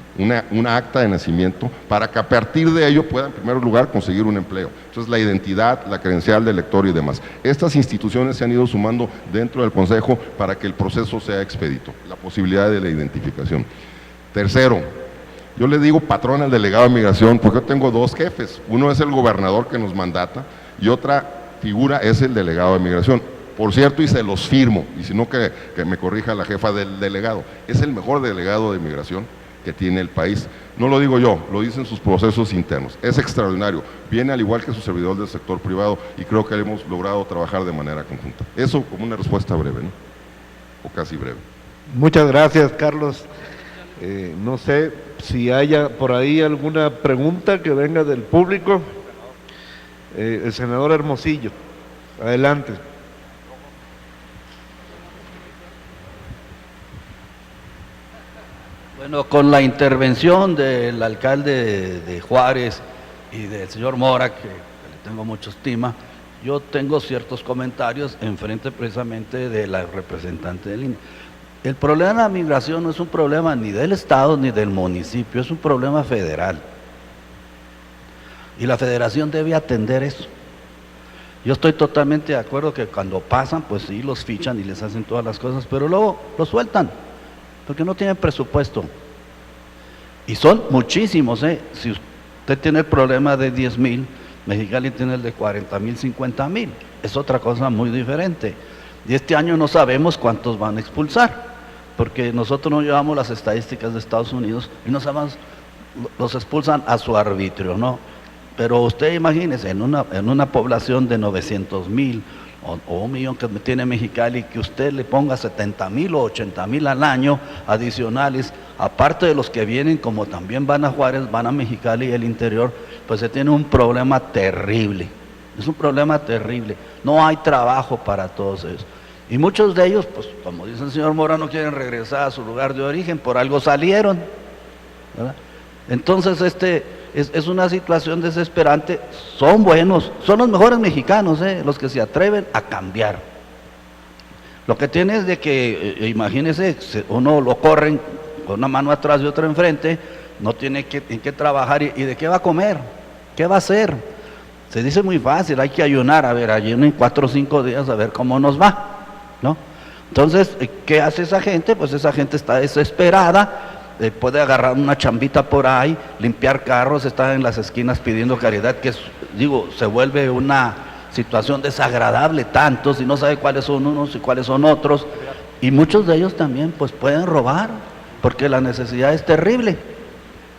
una acta de nacimiento, para que a partir de ello pueda en primer lugar conseguir un empleo. Entonces la identidad, la credencial del lector y demás. Estas instituciones se han ido sumando dentro del Consejo para que el proceso sea expedito, la posibilidad de la identificación. Tercero, yo le digo patrón al delegado de migración porque yo tengo 2 jefes. Uno es el gobernador que nos mandata y otra figura es el delegado de migración. Por cierto, y se los firmo, y si no que me corrija la jefa del delegado, es el mejor delegado de migración que tiene el país. No lo digo yo, lo dicen sus procesos internos. Es extraordinario, viene al igual que su servidor del sector privado y creo que hemos logrado trabajar de manera conjunta. Eso como una respuesta breve, ¿no? O casi breve. Muchas gracias, Carlos. No sé si haya por ahí alguna pregunta que venga del público. El senador Hermosillo, adelante. Bueno, con la intervención del alcalde de Juárez y del señor Mora, que le tengo mucha estima, yo tengo ciertos comentarios en frente precisamente de la representante del INE. El problema de la migración no es un problema ni del Estado ni del municipio, es un problema federal. Y la federación debe atender eso. Yo estoy totalmente de acuerdo que cuando pasan, pues sí, los fichan y les hacen todas las cosas, pero luego los sueltan, porque no tienen presupuesto. Y son muchísimos, Si usted tiene el problema de 10,000, Mexicali tiene el de 40,000, 50,000. Es otra cosa muy diferente. Y este año no sabemos cuántos van a expulsar, porque nosotros no llevamos las estadísticas de Estados Unidos y no sabemos, los expulsan a su arbitrio, ¿no? Pero usted imagínese, en una población de 900,000 o 1,000,000 que tiene Mexicali, que usted le ponga 70,000 o 80,000 al año adicionales, aparte de los que vienen, como también van a Juárez, van a Mexicali y el interior, pues se tiene un problema terrible. Es un problema terrible. No hay trabajo para todos ellos. Y muchos de ellos, pues como dice el señor Mora, no quieren regresar a su lugar de origen, por algo salieron, ¿verdad? Entonces es una situación desesperante. Son buenos, son los mejores mexicanos, los que se atreven a cambiar. Lo que tiene es de que, imagínese, uno lo corren con una mano atrás y otra enfrente, no tiene en qué trabajar, y de qué va a comer, qué va a hacer. Se dice muy fácil, hay que ayunar, a ver, ayunen 4 o 5 días a ver cómo nos va, ¿no? Entonces, ¿qué hace esa gente? Pues esa gente está desesperada, puede agarrar una chambita por ahí, limpiar carros, estar en las esquinas pidiendo caridad, que se vuelve una situación desagradable tanto, si no sabe cuáles son unos y cuáles son otros, y muchos de ellos también pues pueden robar, porque la necesidad es terrible.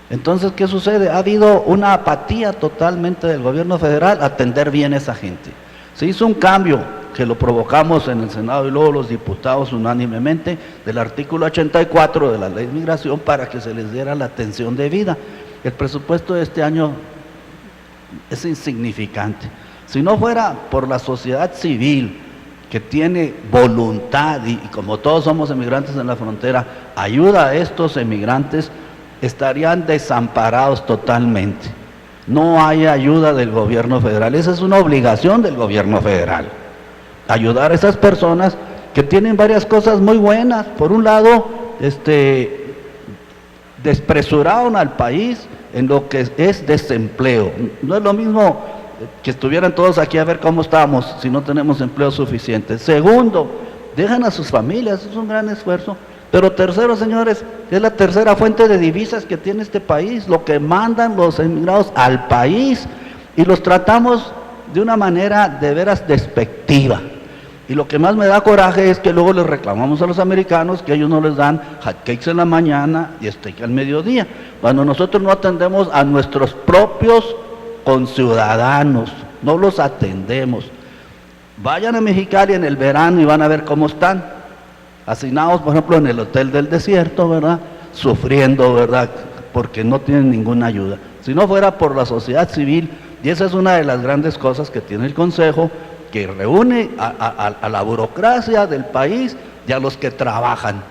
Entonces, ¿qué sucede? Ha habido una apatía totalmente del gobierno federal a atender bien a esa gente. Se hizo un cambio que lo provocamos en el Senado y luego los diputados unánimemente del artículo 84 de la Ley de Migración para que se les diera la atención debida. El presupuesto de este año es insignificante. Si no fuera por la sociedad civil que tiene voluntad y como todos somos emigrantes en la frontera, ayuda a estos emigrantes, estarían desamparados totalmente. No hay ayuda del gobierno federal, esa es una obligación del gobierno federal. Ayudar a esas personas que tienen varias cosas muy buenas. Por un lado, despresuraron al país en lo que es desempleo. No es lo mismo que estuvieran todos aquí a ver cómo estamos si no tenemos empleo suficiente. Segundo, dejan a sus familias, es un gran esfuerzo. Pero tercero, señores, es la tercera fuente de divisas que tiene este país, lo que mandan los emigrados al país, y los tratamos de una manera de veras despectiva. Y lo que más me da coraje es que luego les reclamamos a los americanos que ellos no les dan hot cakes en la mañana y steak al mediodía. Cuando nosotros no atendemos a nuestros propios conciudadanos, no los atendemos. Vayan a Mexicali en el verano y van a ver cómo están, hacinados, por ejemplo, en el Hotel del Desierto, ¿verdad? Sufriendo, ¿verdad? Porque no tienen ninguna ayuda. Si no fuera por la sociedad civil, y esa es una de las grandes cosas que tiene el Consejo, que reúne a la burocracia del país y a los que trabajan.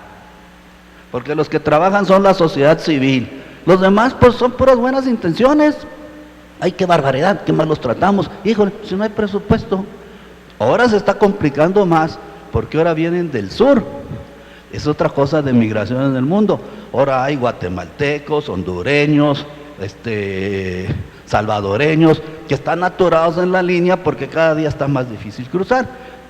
Porque los que trabajan son la sociedad civil. Los demás, pues, son puras buenas intenciones. ¡Ay, qué barbaridad! ¡Qué mal los tratamos! Híjole, si no hay presupuesto. Ahora se está complicando más, porque ahora vienen del sur. Es otra cosa de migración en el mundo. Ahora hay guatemaltecos, hondureños, salvadoreños, que están atorados en la línea porque cada día está más difícil cruzar.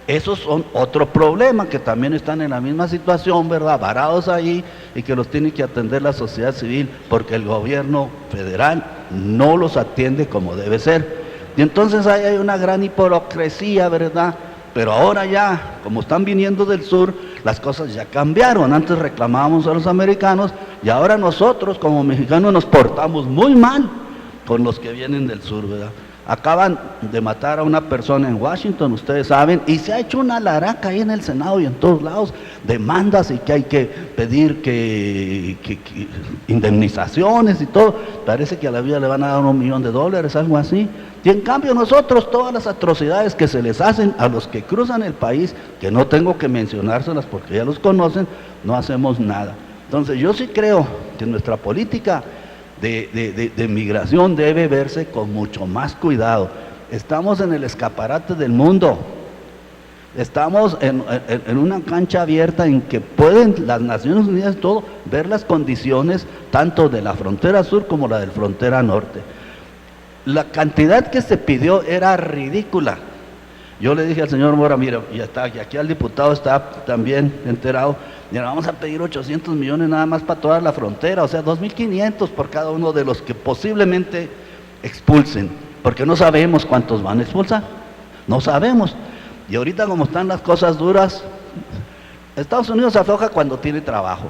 Esos son otro problema, que también están en la misma situación, ¿verdad? Varados ahí, y que los tiene que atender la sociedad civil, porque el gobierno federal no los atiende como debe ser. Y entonces ahí hay una gran hipocresía, ¿verdad? Pero ahora ya, como están viniendo del sur, las cosas ya cambiaron. Antes reclamábamos a los americanos y ahora nosotros como mexicanos nos portamos muy mal con los que vienen del sur, ¿verdad? Acaban de matar a una persona en Washington, ustedes saben, y se ha hecho una laraca ahí en el Senado y en todos lados, demandas y que hay que pedir que indemnizaciones y todo. Parece que a la vida le van a dar $1 millón, algo así. Y en cambio nosotros, todas las atrocidades que se les hacen a los que cruzan el país, que no tengo que mencionárselas porque ya los conocen, no hacemos nada. Entonces yo sí creo que nuestra política de migración debe verse con mucho más cuidado. Estamos en el escaparate del mundo, estamos en una cancha abierta en que pueden las Naciones Unidas todo ver las condiciones tanto de la frontera sur como la de la frontera norte. La cantidad que se pidió era ridícula. Yo le dije al señor Mora, mira, y aquí al diputado está también enterado, mira, vamos a pedir 800 millones nada más para toda la frontera, o sea, 2.500 por cada uno de los que posiblemente expulsen, porque no sabemos cuántos van a expulsar, no sabemos. Y ahorita como están las cosas duras, Estados Unidos se afloja cuando tiene trabajo.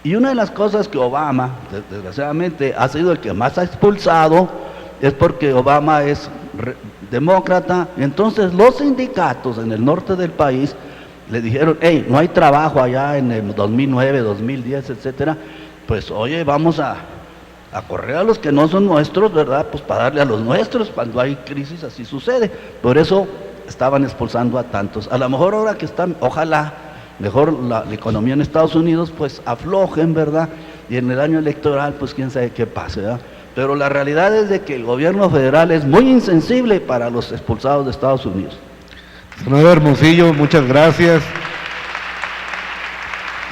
Y una de las cosas que Obama, desgraciadamente, ha sido el que más ha expulsado, es porque Obama es demócrata. Entonces los sindicatos en el norte del país le dijeron, hey, no hay trabajo allá en el 2009, 2010, etcétera, pues oye, vamos a correr a los que no son nuestros, ¿verdad? Pues para darle a los nuestros, cuando hay crisis así sucede. Por eso estaban expulsando a tantos. A lo mejor ahora que están, ojalá, mejor la economía en Estados Unidos, pues aflojen, ¿verdad? Y en el año electoral, pues quién sabe qué pase, ¿verdad? Pero la realidad es de que el gobierno federal es muy insensible para los expulsados de Estados Unidos. Senador Hermosillo, muchas gracias.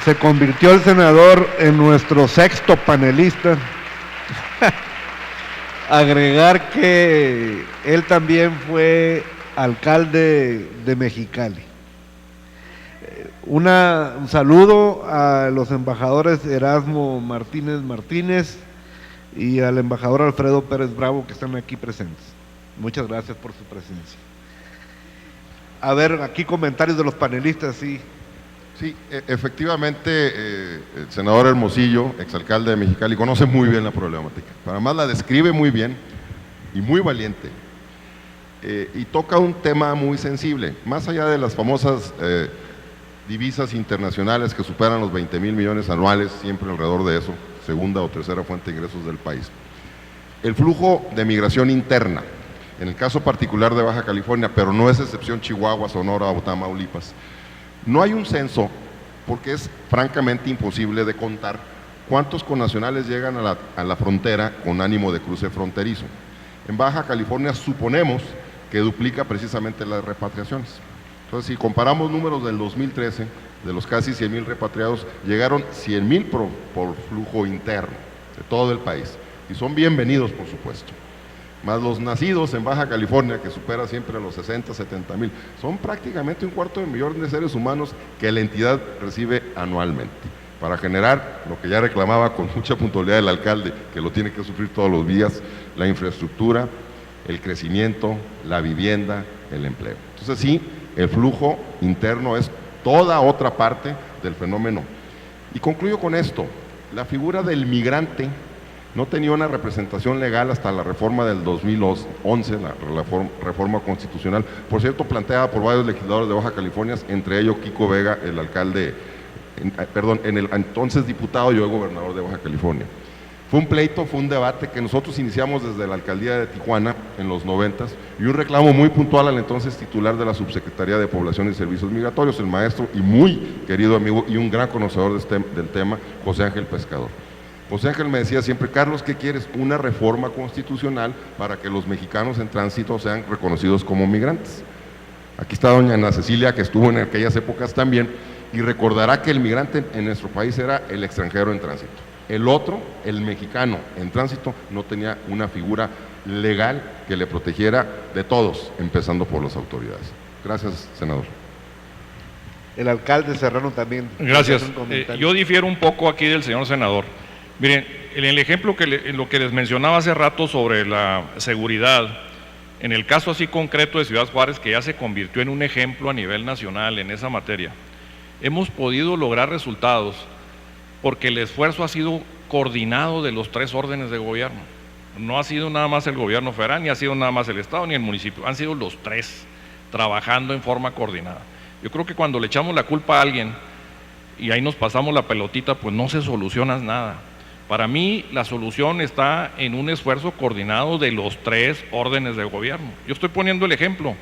Se convirtió el senador en nuestro sexto panelista. agregar que él también fue alcalde de Mexicali. Un saludo a los embajadores Erasmo Martínez y al embajador Alfredo Pérez Bravo, que están aquí presentes. Muchas gracias por su presencia. A ver, aquí comentarios de los panelistas, sí. Sí, efectivamente, el senador Hermosillo, exalcalde de Mexicali, conoce muy bien la problemática. Para más la describe muy bien y muy valiente. Y toca un tema muy sensible, más allá de las famosas divisas internacionales que superan los 20,000 millones anuales, siempre alrededor de eso, segunda o tercera fuente de ingresos del país. El flujo de migración interna, en el caso particular de Baja California, pero no es excepción Chihuahua, Sonora o Tamaulipas. No hay un censo porque es francamente imposible de contar cuántos connacionales llegan a la frontera con ánimo de cruce fronterizo. En Baja California suponemos que duplica precisamente las repatriaciones. Entonces, si comparamos números del 2013, de los casi 100,000 repatriados, llegaron 100,000 por flujo interno de todo el país. Y son bienvenidos, por supuesto. Más los nacidos en Baja California, que supera siempre los 60, 70,000. Son prácticamente 250,000 de seres humanos que la entidad recibe anualmente, para generar lo que ya reclamaba con mucha puntualidad el alcalde, que lo tiene que sufrir todos los días, la infraestructura, el crecimiento, la vivienda, el empleo. Entonces sí, el flujo interno es toda otra parte del fenómeno. Y concluyo con esto, la figura del migrante no tenía una representación legal hasta la reforma del 2011, la reforma constitucional, por cierto, planteada por varios legisladores de Baja California, entre ellos Kiko Vega, el alcalde, el entonces diputado y hoy gobernador de Baja California. Fue un pleito, fue un debate que nosotros iniciamos desde la alcaldía de Tijuana en los 90s y un reclamo muy puntual al entonces titular de la Subsecretaría de Población y Servicios Migratorios, el maestro y muy querido amigo y un gran conocedor del tema, José Ángel Pescador. José Ángel me decía siempre, Carlos, ¿qué quieres? Una reforma constitucional para que los mexicanos en tránsito sean reconocidos como migrantes. Aquí está doña Ana Cecilia, que estuvo en aquellas épocas también, y recordará que el migrante en nuestro país era el extranjero en tránsito. El otro, el mexicano en tránsito, no tenía una figura legal que le protegiera de todos, empezando por las autoridades. Gracias, senador. El alcalde Serrano también. Gracias. Yo difiero un poco aquí del señor senador. Miren, en el ejemplo lo que les mencionaba hace rato sobre la seguridad, en el caso así concreto de Ciudad Juárez, que ya se convirtió en un ejemplo a nivel nacional en esa materia, hemos podido lograr resultados porque el esfuerzo ha sido coordinado de los 3 órdenes de gobierno. No ha sido nada más el gobierno federal, ni ha sido nada más el Estado, ni el municipio, han sido los 3 trabajando en forma coordinada. Yo creo que cuando le echamos la culpa a alguien y ahí nos pasamos la pelotita, pues no se soluciona nada. Para mí la solución está en un esfuerzo coordinado de los 3 órdenes de gobierno. Yo estoy poniendo el ejemplo.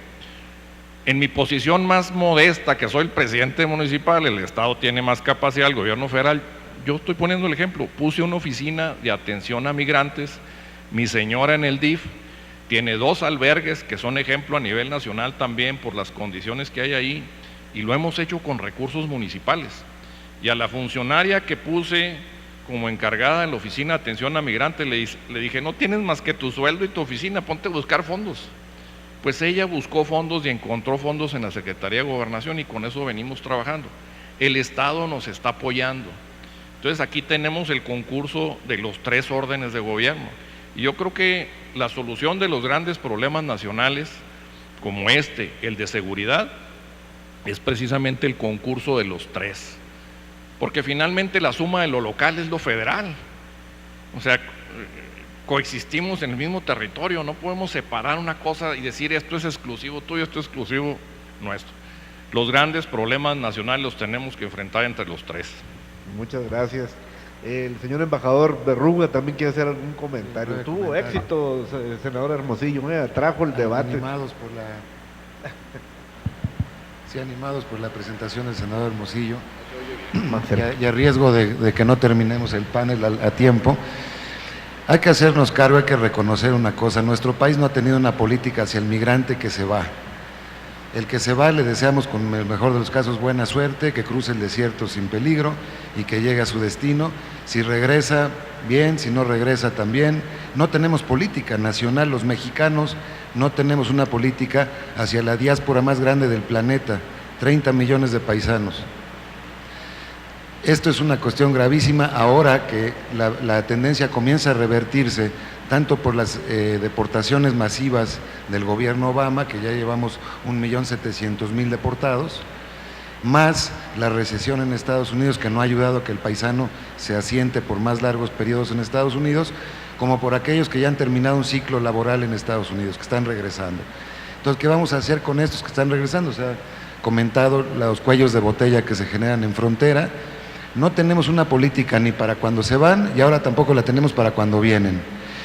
En mi posición más modesta, que soy el presidente municipal, el Estado tiene más capacidad, el gobierno federal, yo estoy poniendo el ejemplo. Puse una oficina de atención a migrantes, mi señora en el DIF, tiene 2 albergues que son ejemplo a nivel nacional también por las condiciones que hay ahí, y lo hemos hecho con recursos municipales. Y a la funcionaria que puse como encargada de la oficina de atención a migrantes, le dije, no tienes más que tu sueldo y tu oficina, ponte a buscar fondos. Pues ella buscó fondos y encontró fondos en la Secretaría de Gobernación y con eso venimos trabajando. El Estado nos está apoyando. Entonces aquí tenemos el concurso de los 3 órdenes de gobierno. Y yo creo que la solución de los grandes problemas nacionales, como el de seguridad, es precisamente el concurso de los 3. Porque finalmente la suma de lo local es lo federal. O sea, coexistimos en el mismo territorio, no podemos separar una cosa y decir esto es exclusivo tuyo, esto es exclusivo nuestro. Los grandes problemas nacionales los tenemos que enfrentar entre los 3. Muchas gracias. El señor embajador Berruga también quiere hacer algún comentario. Tuvo éxito, senador Hermosillo, atrajo el debate. Animados por la presentación del senador Hermosillo, y a riesgo de que no terminemos el panel a tiempo, hay que hacernos cargo, hay que reconocer una cosa: nuestro país no ha tenido una política hacia el migrante que se va. El que se va le deseamos con el mejor de los casos buena suerte, que cruce el desierto sin peligro y que llegue a su destino. Si regresa, bien, si no regresa también. No tenemos política nacional, los mexicanos no tenemos una política hacia la diáspora más grande del planeta, 30 millones de paisanos. Esto es una cuestión gravísima ahora que la tendencia comienza a revertirse tanto por las deportaciones masivas del gobierno Obama, que ya llevamos 1.700.000 deportados, más la recesión en Estados Unidos, que no ha ayudado a que el paisano se asiente por más largos periodos en Estados Unidos, como por aquellos que ya han terminado un ciclo laboral en Estados Unidos, que están regresando. Entonces, ¿qué vamos a hacer con estos que están regresando? Se ha comentado los cuellos de botella que se generan en frontera. No tenemos una política ni para cuando se van y ahora tampoco la tenemos para cuando vienen.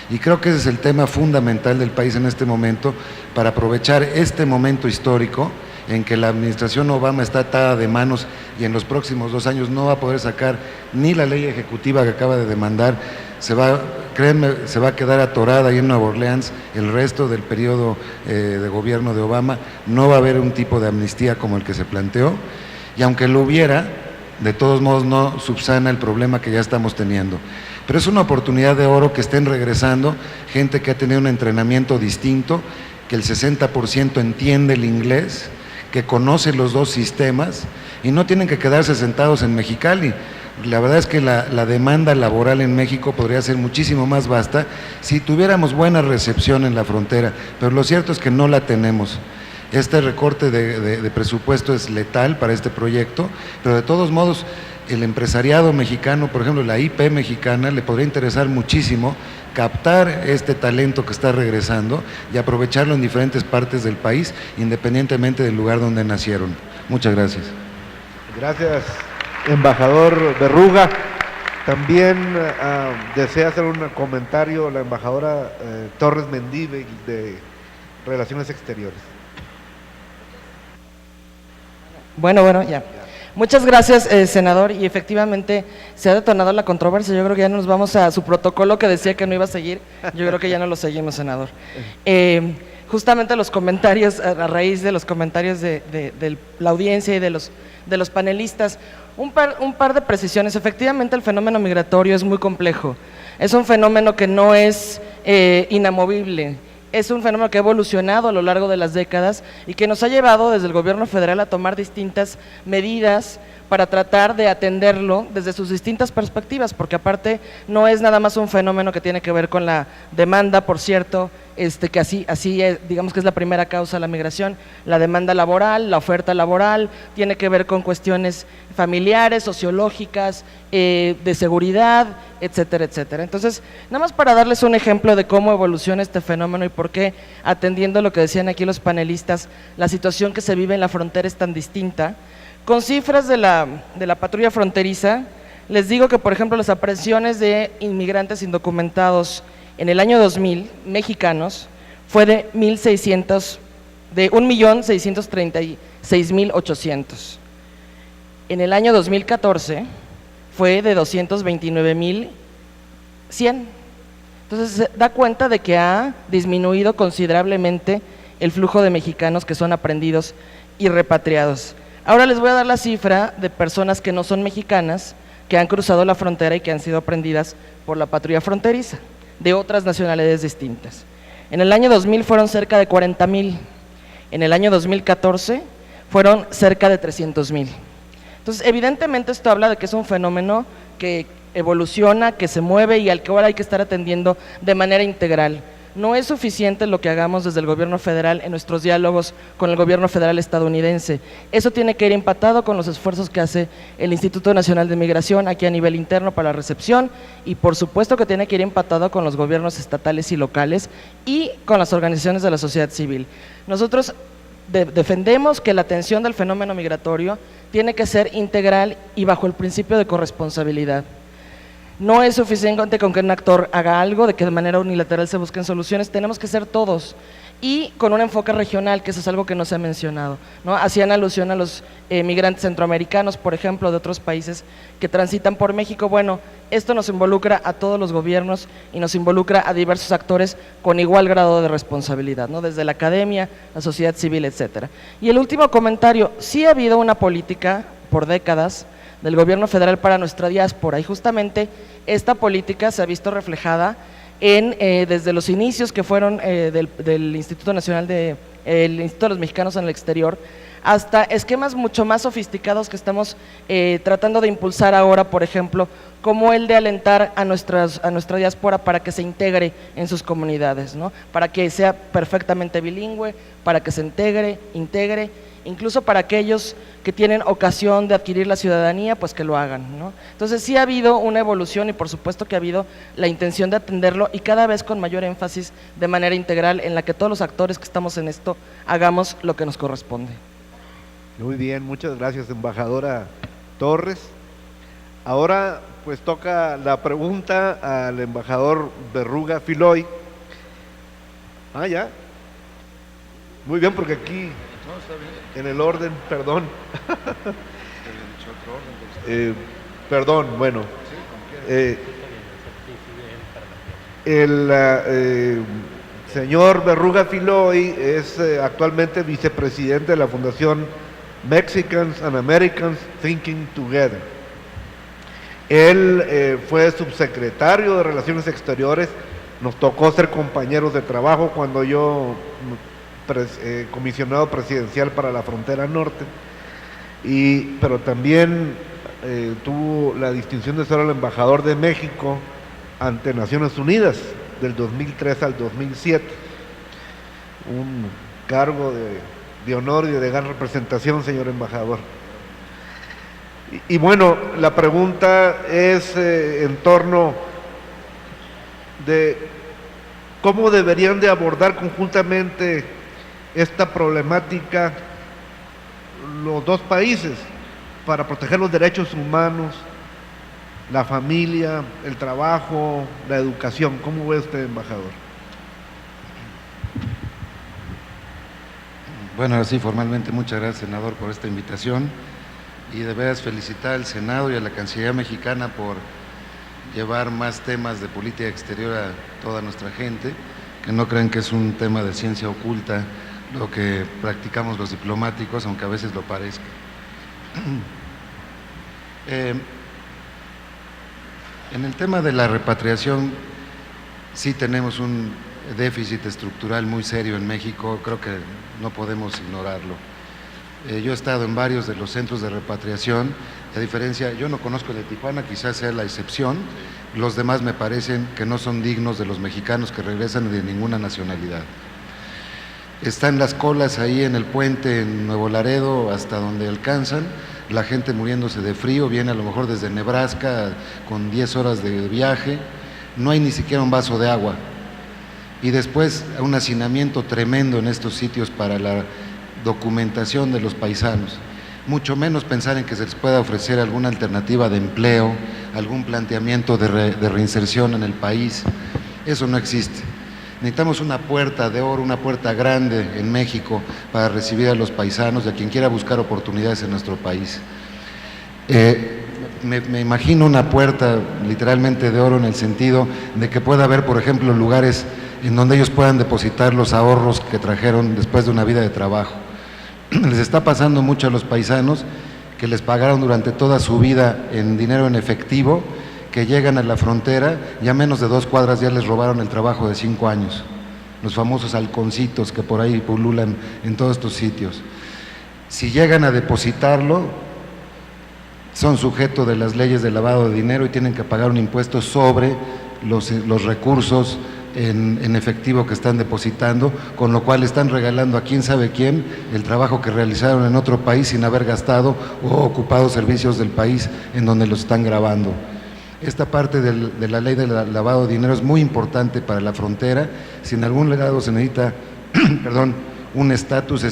Y creo que ese es el tema fundamental del país en este momento, para aprovechar este momento histórico en que la administración Obama está atada de manos y en los próximos 2 años no va a poder sacar ni la ley ejecutiva que acaba de demandar. Créanme, se va a quedar atorada ahí en Nueva Orleans el resto del periodo de gobierno de Obama. No va a haber un tipo de amnistía como el que se planteó, y aunque lo hubiera, de todos modos no subsana el problema que ya estamos teniendo. Pero es una oportunidad de oro que estén regresando gente que ha tenido un entrenamiento distinto, que el 60% entiende el inglés, que conoce los dos sistemas y no tienen que quedarse sentados en Mexicali. La verdad es que la demanda laboral en México podría ser muchísimo más vasta si tuviéramos buena recepción en la frontera, pero lo cierto es que no la tenemos. Este recorte de presupuesto es letal para este proyecto, pero de todos modos el empresariado mexicano, por ejemplo la IP mexicana, le podría interesar muchísimo captar este talento que está regresando y aprovecharlo en diferentes partes del país, independientemente del lugar donde nacieron. Muchas gracias. Gracias, embajador Berruga. También desea hacer un comentario la embajadora Torres Mendive, de Relaciones Exteriores. Bueno, ya. Muchas gracias, senador, y efectivamente se ha detonado la controversia. Yo creo que ya nos vamos a su protocolo que decía que no iba a seguir, yo creo que ya no lo seguimos, senador. Justamente los comentarios, a raíz de los comentarios de la audiencia y de los panelistas, un par de precisiones. Efectivamente el fenómeno migratorio es muy complejo, es un fenómeno que no es inamovible. Es un fenómeno que ha evolucionado a lo largo de las décadas y que nos ha llevado desde el gobierno federal a tomar distintas medidas para tratar de atenderlo desde sus distintas perspectivas, porque aparte no es nada más un fenómeno que tiene que ver con la demanda, por cierto, que así digamos que es la primera causa de la migración, la demanda laboral, la oferta laboral, tiene que ver con cuestiones familiares, sociológicas, de seguridad, etcétera, etcétera. Entonces, nada más para darles un ejemplo de cómo evoluciona este fenómeno y por qué, atendiendo lo que decían aquí los panelistas, la situación que se vive en la frontera es tan distinta. Con cifras de la patrulla fronteriza, les digo que, por ejemplo, las aprehensiones de inmigrantes indocumentados en el año 2000, mexicanos, fue de 1.636.800. En el año 2014 fue de 229.100. Entonces se da cuenta de que ha disminuido considerablemente el flujo de mexicanos que son aprehendidos y repatriados. Ahora les voy a dar la cifra de personas que no son mexicanas, que han cruzado la frontera y que han sido aprehendidas por la patrulla fronteriza, de otras nacionalidades distintas. En el año 2000 fueron cerca de 40.000, en el año 2014 fueron cerca de 300.000. Entonces, evidentemente esto habla de que es un fenómeno que evoluciona, que se mueve y al que ahora hay que estar atendiendo de manera integral. No es suficiente lo que hagamos desde el gobierno federal en nuestros diálogos con el gobierno federal estadounidense. Eso tiene que ir empatado con los esfuerzos que hace el Instituto Nacional de Migración aquí a nivel interno para la recepción, y por supuesto que tiene que ir empatado con los gobiernos estatales y locales y con las organizaciones de la sociedad civil. Nosotros defendemos que la atención del fenómeno migratorio tiene que ser integral y bajo el principio de corresponsabilidad. No es suficiente con que un actor haga algo, de que de manera unilateral se busquen soluciones, tenemos que ser todos y con un enfoque regional, que eso es algo que no se ha mencionado, ¿no? Hacían alusión a los migrantes centroamericanos, por ejemplo, de otros países que transitan por México. Bueno, esto nos involucra a todos los gobiernos y nos involucra a diversos actores con igual grado de responsabilidad, ¿no? Desde la academia, la sociedad civil, etcétera. Y el último comentario, sí ha habido una política por décadas del gobierno federal para nuestra diáspora y justamente esta política se ha visto reflejada desde los inicios que fueron del Instituto Nacional el Instituto de los Mexicanos en el Exterior, hasta esquemas mucho más sofisticados que estamos tratando de impulsar ahora, por ejemplo, como el de alentar a nuestra diáspora para que se integre en sus comunidades, ¿no? Para que sea perfectamente bilingüe, para que se integre, incluso para aquellos que tienen ocasión de adquirir la ciudadanía, pues que lo hagan, ¿no? Entonces sí ha habido una evolución y por supuesto que ha habido la intención de atenderlo y cada vez con mayor énfasis de manera integral en la que todos los actores que estamos en esto hagamos lo que nos corresponde. Muy bien, muchas gracias, embajadora Torres. Ahora pues toca la pregunta al embajador Berruga Filoy. Ya. Muy bien, porque aquí en el orden, perdón. Perdón, bueno. El señor Berruga Filoy es actualmente vicepresidente de la Fundación Mexicans and Americans Thinking Together. Él fue subsecretario de Relaciones Exteriores, nos tocó ser compañeros de trabajo cuando yo comisionado presidencial para la frontera norte, pero también tuvo la distinción de ser el embajador de México ante Naciones Unidas del 2003 al 2007, un cargo de honor y de gran representación, señor embajador. Y bueno, la pregunta es en torno de cómo deberían de abordar conjuntamente esta problemática los dos países para proteger los derechos humanos, la familia, el trabajo, la educación. ¿Cómo ve usted, embajador? Bueno, sí, formalmente muchas gracias, senador, por esta invitación y de veras felicitar al Senado y a la Cancillería mexicana por llevar más temas de política exterior a toda nuestra gente, que no crean que es un tema de ciencia oculta lo que practicamos los diplomáticos, aunque a veces lo parezca. En el tema de la repatriación sí tenemos un déficit estructural muy serio en México, creo que no podemos ignorarlo. Yo he estado en varios de los centros de repatriación, a diferencia, yo no conozco el de Tijuana, quizás sea la excepción, los demás me parecen que no son dignos de los mexicanos que regresan de ninguna nacionalidad. Están las colas ahí en el puente en Nuevo Laredo hasta donde alcanzan, la gente muriéndose de frío, viene a lo mejor desde Nebraska con 10 horas de viaje, no hay ni siquiera un vaso de agua. Y después un hacinamiento tremendo en estos sitios para la documentación de los paisanos, mucho menos pensar en que se les pueda ofrecer alguna alternativa de empleo, algún planteamiento de reinserción en el país, eso no existe. Necesitamos una puerta de oro, una puerta grande en México para recibir a los paisanos y a quien quiera buscar oportunidades en nuestro país. Me imagino una puerta literalmente de oro en el sentido de que pueda haber, por ejemplo, lugares en donde ellos puedan depositar los ahorros que trajeron después de una vida de trabajo. Les está pasando mucho a los paisanos que les pagaron durante toda su vida en dinero en efectivo, que llegan a la frontera y a menos de 2 cuadras ya les robaron el trabajo de 5 años. Los famosos halconcitos que por ahí pululan en todos estos sitios. Si llegan a depositarlo, son sujetos de las leyes de lavado de dinero y tienen que pagar un impuesto sobre los recursos en efectivo que están depositando, con lo cual están regalando a quién sabe quién el trabajo que realizaron en otro país sin haber gastado o ocupado servicios del país en donde los están grabando. Esta parte de la ley del lavado de dinero es muy importante para la frontera. Si en algún lado se necesita un estatus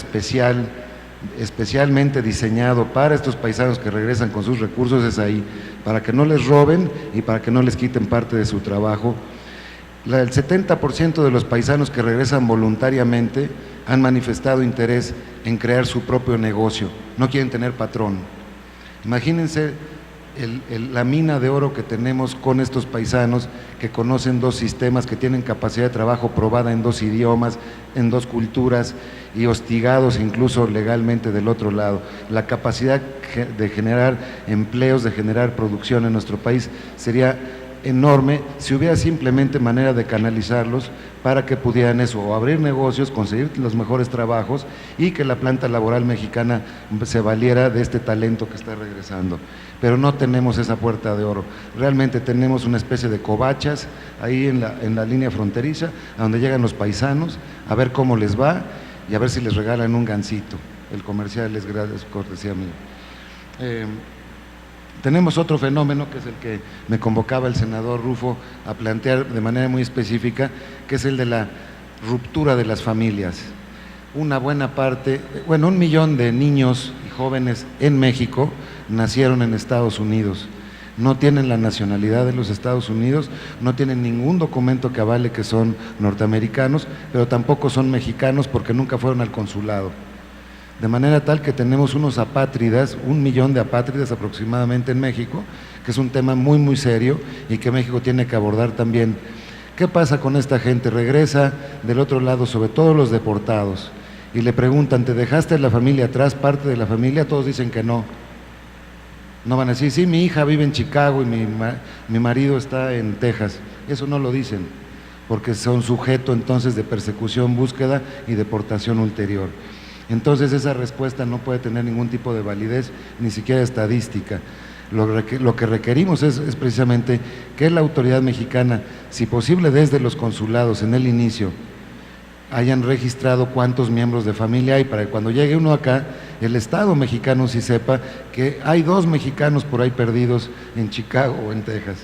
especialmente diseñado para estos paisanos que regresan con sus recursos, es ahí. para que no les roben y para que no les quiten parte de su trabajo. El 70% de los paisanos que regresan voluntariamente han manifestado interés en crear su propio negocio, no quieren tener patrón. Imagínense la mina de oro que tenemos con estos paisanos que conocen 2 sistemas, que tienen capacidad de trabajo probada en 2 idiomas, en 2 culturas y hostigados incluso legalmente del otro lado. La capacidad de generar empleos, de generar producción en nuestro país sería enorme si hubiera simplemente manera de canalizarlos para que pudieran eso, o abrir negocios, conseguir los mejores trabajos y que la planta laboral mexicana se valiera de este talento que está regresando. Pero no tenemos esa puerta de oro, realmente tenemos una especie de covachas ahí en la línea fronteriza, a donde llegan los paisanos a ver cómo les va y a ver si les regalan un gansito. El comercial es cortesía mía. Tenemos otro fenómeno, que es el que me convocaba el senador Rufo a plantear de manera muy específica, que es el de la ruptura de las familias. Una buena parte, 1 millón de niños y jóvenes en México nacieron en Estados Unidos. No tienen la nacionalidad de los Estados Unidos, no tienen ningún documento que avale que son norteamericanos, pero tampoco son mexicanos porque nunca fueron al consulado. De manera tal que tenemos unos apátridas, 1 millón de apátridas aproximadamente en México, que es un tema muy muy serio y que México tiene que abordar también. ¿Qué pasa con esta gente? Regresa del otro lado, sobre todo los deportados, y le preguntan, ¿te dejaste la familia atrás, parte de la familia? Todos dicen que no. No van a decir, sí, mi hija vive en Chicago y mi marido está en Texas. Eso no lo dicen, porque son sujeto entonces de persecución, búsqueda y deportación ulterior. Entonces esa respuesta no puede tener ningún tipo de validez, ni siquiera estadística. Lo que requerimos es precisamente que la autoridad mexicana, si posible desde los consulados en el inicio, hayan registrado cuántos miembros de familia hay, para que cuando llegue uno acá, el Estado mexicano sí sepa que hay 2 mexicanos por ahí perdidos en Chicago o en Texas.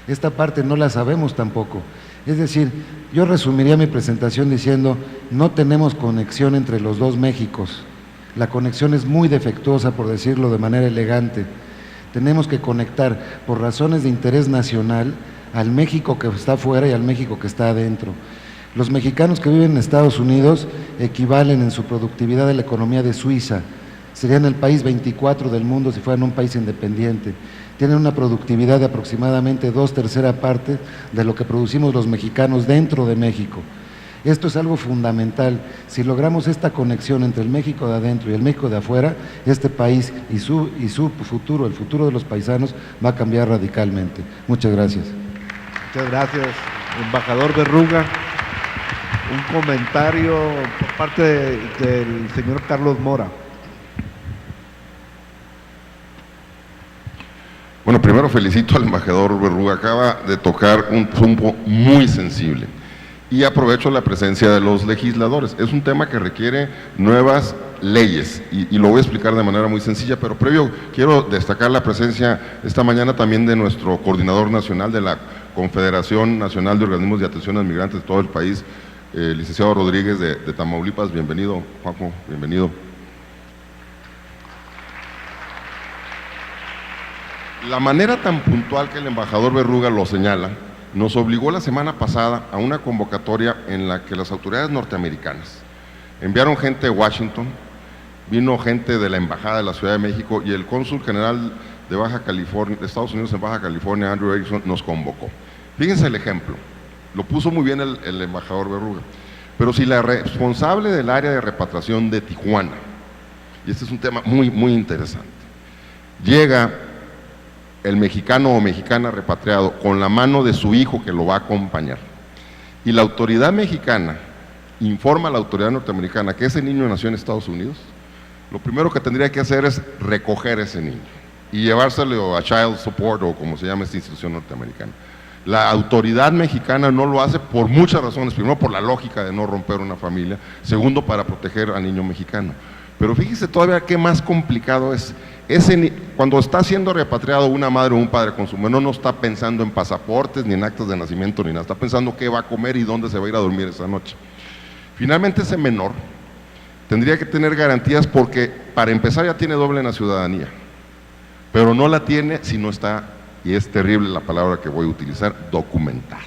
Esta parte no la sabemos tampoco. Es decir, yo resumiría mi presentación diciendo, no tenemos conexión entre los 2 Méxicos. La conexión es muy defectuosa, por decirlo de manera elegante. Tenemos que conectar, por razones de interés nacional, al México que está afuera y al México que está adentro. Los mexicanos que viven en Estados Unidos equivalen en su productividad a la economía de Suiza. Serían el país 24 del mundo si fueran un país independiente. Tienen una productividad de aproximadamente 2/3 partes de lo que producimos los mexicanos dentro de México. Esto es algo fundamental. Si logramos esta conexión entre el México de adentro y el México de afuera, este país y su futuro, el futuro de los paisanos, va a cambiar radicalmente. Muchas gracias. Muchas gracias, embajador Berruga. Un comentario por parte del señor Carlos Mora. Bueno, primero felicito al embajador Berruga, acaba de tocar un punto muy sensible y aprovecho la presencia de los legisladores. Es un tema que requiere nuevas leyes y lo voy a explicar de manera muy sencilla, pero previo quiero destacar la presencia esta mañana también de nuestro coordinador nacional de la Confederación Nacional de Organismos de Atención a Migrantes de todo el país, licenciado Rodríguez de Tamaulipas. Bienvenido, Juanjo, bienvenido. La manera tan puntual que el embajador Berruga lo señala, nos obligó la semana pasada a una convocatoria en la que las autoridades norteamericanas enviaron gente de Washington, vino gente de la Embajada de la Ciudad de México y el cónsul general de Baja California, de Estados Unidos en Baja California, Andrew Erickson, nos convocó. Fíjense el ejemplo, lo puso muy bien el embajador Berruga, pero si la responsable del área de repatriación de Tijuana, y este es un tema muy, muy interesante, llega el mexicano o mexicana repatriado con la mano de su hijo que lo va a acompañar, y la autoridad mexicana informa a la autoridad norteamericana que ese niño nació en Estados Unidos, lo primero que tendría que hacer es recoger a ese niño y llevárselo a Child Support o como se llama esta institución norteamericana. La autoridad mexicana no lo hace por muchas razones, primero por la lógica de no romper una familia, segundo para proteger al niño mexicano. Pero fíjese todavía qué más complicado es. Cuando está siendo repatriado una madre o un padre con su menor, no está pensando en pasaportes, ni en actas de nacimiento, ni nada, está pensando qué va a comer y dónde se va a ir a dormir esa noche. Finalmente ese menor tendría que tener garantías porque para empezar ya tiene doble ciudadanía, pero no la tiene si no está y es terrible la palabra que voy a utilizar, documental,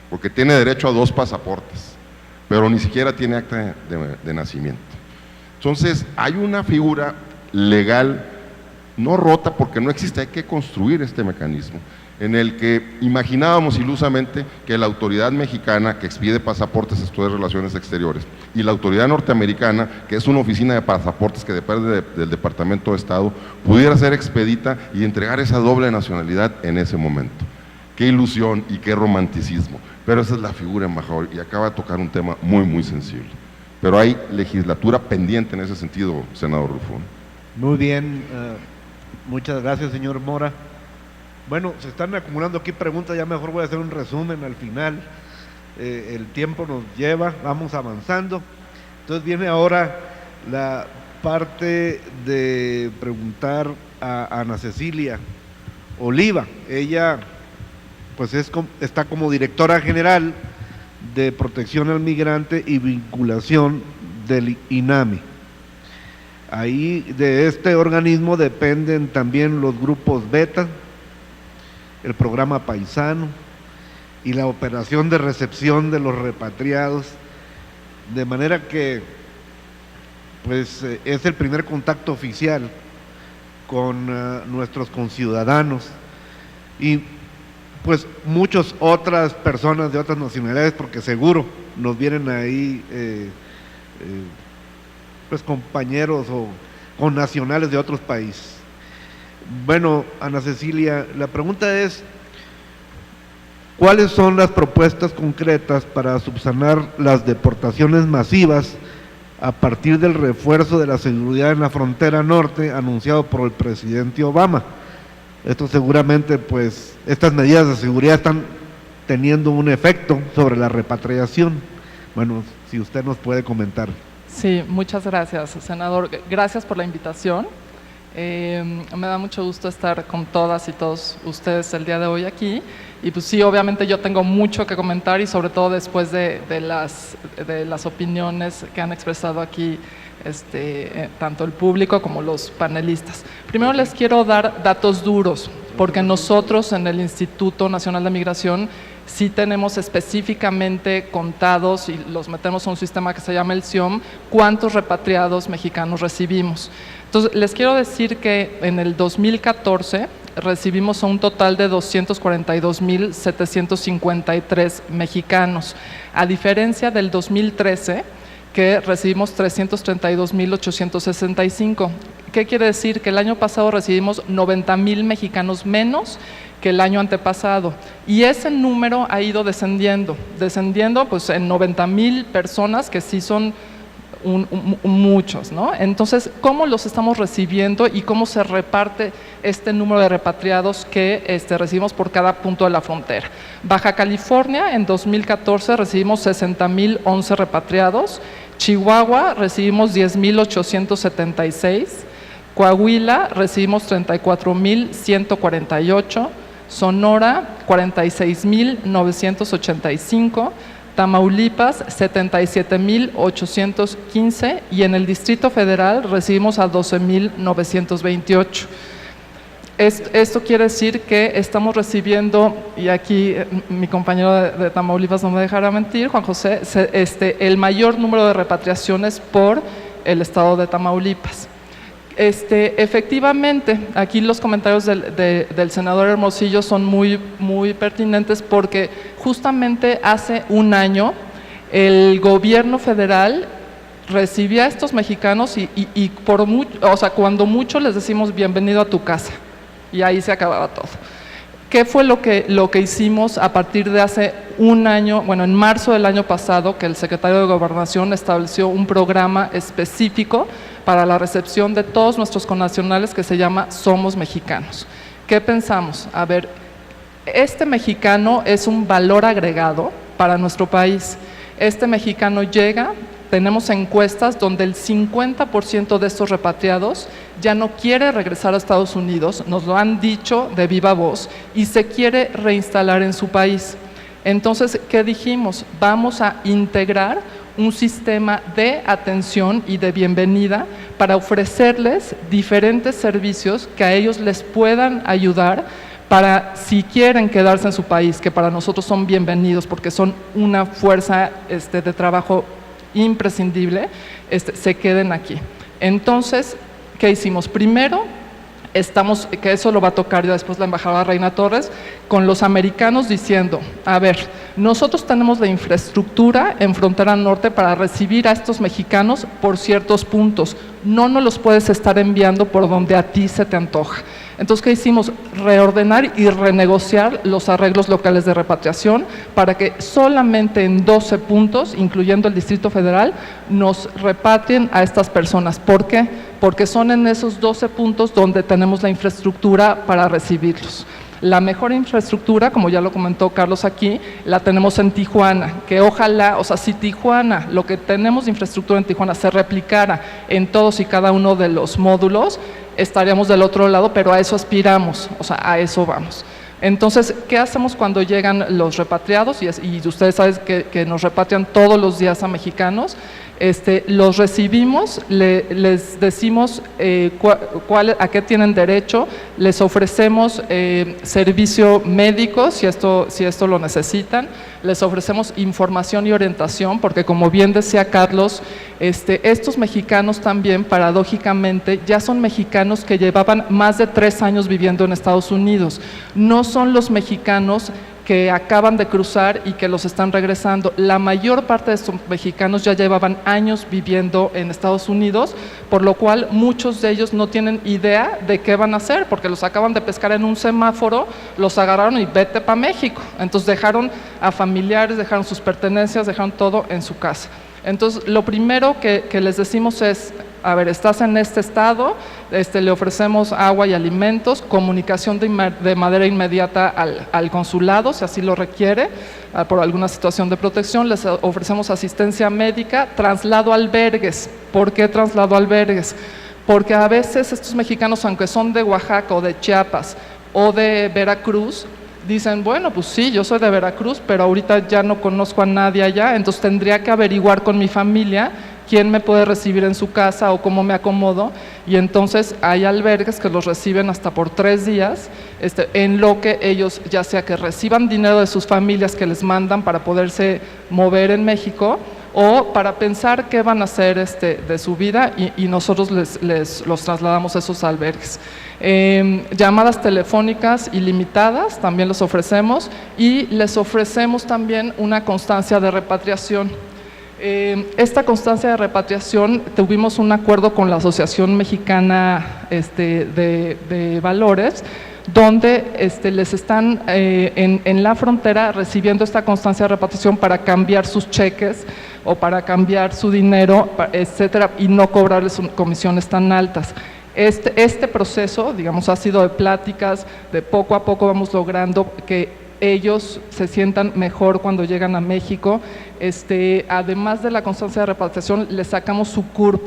porque tiene derecho a 2 pasaportes, pero ni siquiera tiene acta de nacimiento. Entonces, hay una figura legal no rota porque no existe, hay que construir este mecanismo en el que imaginábamos ilusamente que la autoridad mexicana que expide pasaportes, esto de relaciones exteriores, y la autoridad norteamericana, que es una oficina de pasaportes que depende del Departamento de Estado, pudiera ser expedita y entregar esa doble nacionalidad en ese momento. Qué ilusión y qué romanticismo, pero esa es la figura, embajador, y acaba de tocar un tema muy, muy sensible. Pero hay legislatura pendiente en ese sentido, senador Rufo. Muy bien, muchas gracias, señor Mora. Bueno, se están acumulando aquí preguntas, ya mejor voy a hacer un resumen al final. El tiempo nos lleva, vamos avanzando. Entonces viene ahora la parte de preguntar a Ana Cecilia Oliva. Ella pues está como directora general de Protección al Migrante y Vinculación del INAMI. Ahí de este organismo dependen también los grupos Beta, el programa Paisano y la operación de recepción de los repatriados, de manera que pues es el primer contacto oficial con nuestros conciudadanos y pues muchas otras personas de otras nacionalidades, porque seguro nos vienen ahí pues compañeros o connacionales de otros países. Bueno, Ana Cecilia, la pregunta es, ¿cuáles son las propuestas concretas para subsanar las deportaciones masivas a partir del refuerzo de la seguridad en la frontera norte anunciado por el presidente Obama? Esto seguramente, pues, estas medidas de seguridad están teniendo un efecto sobre la repatriación. Bueno, si usted nos puede comentar. Sí, muchas gracias, senador. Gracias por la invitación. Me da mucho gusto estar con todas y todos ustedes el día de hoy aquí. Y pues sí, obviamente yo tengo mucho que comentar y sobre todo después de las opiniones que han expresado aquí tanto el público como los panelistas. Primero les quiero dar datos duros, porque nosotros en el Instituto Nacional de Migración sí tenemos específicamente contados y los metemos a un sistema que se llama el SIOM, cuántos repatriados mexicanos recibimos. Entonces, les quiero decir que en el 2014 recibimos un total de 242,753 mexicanos, a diferencia del 2013, que recibimos 332,865. ¿Qué quiere decir? Que el año pasado recibimos 90,000 mexicanos menos que el año antepasado, y ese número ha ido descendiendo pues en 90,000 personas, que sí son muchos, ¿no? Entonces, ¿cómo los estamos recibiendo y cómo se reparte este número de repatriados que recibimos por cada punto de la frontera? Baja California, en 2014 recibimos 60,011 repatriados, Chihuahua recibimos 10,876, Coahuila recibimos 34,148, Sonora 46,985, Tamaulipas 77,815 y en el Distrito Federal recibimos a 12,928. Esto quiere decir que estamos recibiendo, y aquí mi compañero de Tamaulipas no me dejará mentir, Juan José, el mayor número de repatriaciones por el estado de Tamaulipas. Efectivamente, aquí los comentarios del senador Hermosillo son muy, muy pertinentes, porque justamente hace un año el gobierno federal recibía a estos mexicanos y cuando mucho les decimos bienvenido a tu casa, y ahí se acababa todo. ¿Qué fue lo que hicimos a partir de hace un año? Bueno, en marzo del año pasado, que el secretario de Gobernación estableció un programa específico para la recepción de todos nuestros connacionales que se llama Somos Mexicanos. ¿Qué pensamos? A ver, este mexicano es un valor agregado para nuestro país. Este mexicano llega, tenemos encuestas donde el 50% de estos repatriados ya no quiere regresar a Estados Unidos, nos lo han dicho de viva voz, y se quiere reinstalar en su país. Entonces, ¿qué dijimos? Vamos a integrar un sistema de atención y de bienvenida para ofrecerles diferentes servicios que a ellos les puedan ayudar para, si quieren quedarse en su país, que para nosotros son bienvenidos porque son una fuerza de trabajo imprescindible, se queden aquí. Entonces, ¿qué hicimos? Primero, que eso lo va a tocar ya después la embajadora Reina Torres, con los americanos diciendo, a ver, nosotros tenemos la infraestructura en frontera norte para recibir a estos mexicanos por ciertos puntos, no nos los puedes estar enviando por donde a ti se te antoja. Entonces, ¿qué hicimos? Reordenar y renegociar los arreglos locales de repatriación para que solamente en 12 puntos, incluyendo el Distrito Federal, nos repatrien a estas personas. ¿Por qué? Porque son en esos 12 puntos donde tenemos la infraestructura para recibirlos. La mejor infraestructura, como ya lo comentó Carlos aquí, la tenemos en Tijuana, que ojalá, o sea, si Tijuana, lo que tenemos de infraestructura en Tijuana se replicara en todos y cada uno de los módulos, estaríamos del otro lado, pero a eso aspiramos, o sea, a eso vamos. Entonces, ¿qué hacemos cuando llegan los repatriados? Y ustedes saben que nos repatrian todos los días a mexicanos. Los recibimos, les decimos a qué tienen derecho, les ofrecemos servicio médico si esto lo necesitan, les ofrecemos información y orientación, porque como bien decía Carlos, estos mexicanos también, paradójicamente, ya son mexicanos que llevaban más de 3 años viviendo en Estados Unidos, no son los mexicanos que acaban de cruzar y que los están regresando. La mayor parte de estos mexicanos ya llevaban años viviendo en Estados Unidos, por lo cual muchos de ellos no tienen idea de qué van a hacer, porque los acaban de pescar en un semáforo, los agarraron y vete para México. Entonces dejaron a familiares, dejaron sus pertenencias, dejaron todo en su casa. Entonces, lo primero que les decimos es, a ver, estás en este estado, le ofrecemos agua y alimentos, comunicación de manera inmediata al consulado, si así lo requiere, por alguna situación de protección, les ofrecemos asistencia médica, traslado a albergues. ¿Por qué traslado a albergues? Porque a veces estos mexicanos, aunque son de Oaxaca o de Chiapas o de Veracruz, dicen, bueno, pues sí, yo soy de Veracruz, pero ahorita ya no conozco a nadie allá, entonces tendría que averiguar con mi familia quién me puede recibir en su casa o cómo me acomodo, y entonces hay albergues que los reciben hasta por 3 días, en lo que ellos ya sea que reciban dinero de sus familias que les mandan para poderse mover en México, o para pensar qué van a hacer de su vida, y nosotros los trasladamos a esos albergues. Llamadas telefónicas ilimitadas también les ofrecemos, y les ofrecemos también una constancia de repatriación. Esta constancia de repatriación, tuvimos un acuerdo con la Asociación Mexicana de Valores, donde les están en la frontera recibiendo esta constancia de repatriación para cambiar sus cheques o para cambiar su dinero, etcétera, y no cobrarles comisiones tan altas. Este proceso, digamos, ha sido de pláticas, de poco a poco vamos logrando que ellos se sientan mejor cuando llegan a México. Además de la constancia de repatriación, les sacamos su CURP.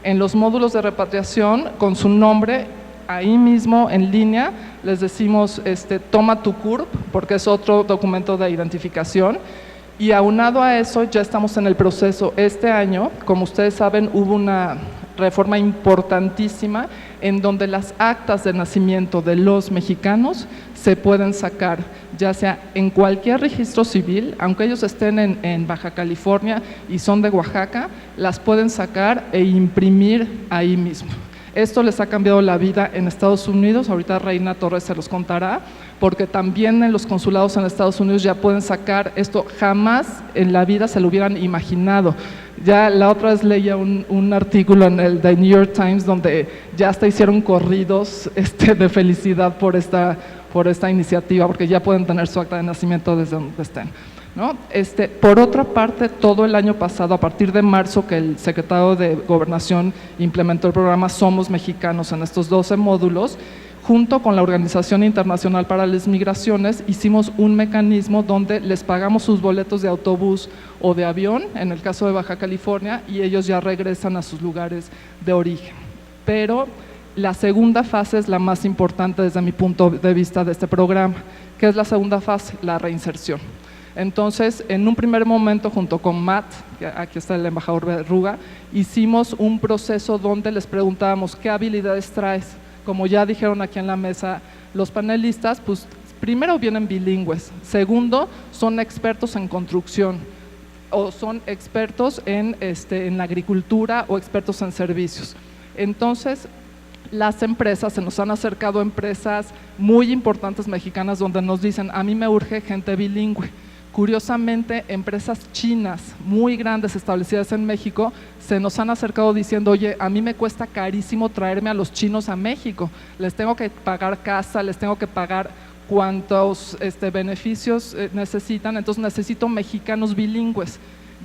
En los módulos de repatriación, con su nombre, ahí mismo en línea, les decimos, toma tu CURP, porque es otro documento de identificación. Y aunado a eso, ya estamos en el proceso. Este año, como ustedes saben, hubo una reforma importantísima en donde las actas de nacimiento de los mexicanos se pueden sacar, ya sea en cualquier registro civil, aunque ellos estén en Baja California y son de Oaxaca, las pueden sacar e imprimir ahí mismo. Esto les ha cambiado la vida en Estados Unidos, ahorita Reina Torres se los contará, porque también en los consulados en Estados Unidos ya pueden sacar esto, jamás en la vida se lo hubieran imaginado. Ya la otra vez leía un artículo en el The New York Times donde ya hasta hicieron corridos de felicidad por esta iniciativa, porque ya pueden tener su acta de nacimiento desde donde estén, ¿no? Por otra parte, todo el año pasado, a partir de marzo, que el secretario de Gobernación implementó el programa Somos Mexicanos en estos 12 módulos, junto con la Organización Internacional para las Migraciones, hicimos un mecanismo donde les pagamos sus boletos de autobús o de avión, en el caso de Baja California, y ellos ya regresan a sus lugares de origen. Pero la segunda fase es la más importante desde mi punto de vista de este programa. ¿Qué es la segunda fase? La reinserción. Entonces, en un primer momento, junto con Matt, que aquí está el embajador Berruga, hicimos un proceso donde les preguntábamos qué habilidades traes. Como ya dijeron aquí en la mesa los panelistas, pues primero vienen bilingües, segundo son expertos en construcción o son expertos en la agricultura o expertos en servicios. Entonces, las empresas, se nos han acercado empresas muy importantes mexicanas donde nos dicen, a mí me urge gente bilingüe. Curiosamente, empresas chinas muy grandes establecidas en México se nos han acercado diciendo, oye, a mí me cuesta carísimo traerme a los chinos a México, les tengo que pagar casa, les tengo que pagar cuántos beneficios necesitan, entonces necesito mexicanos bilingües.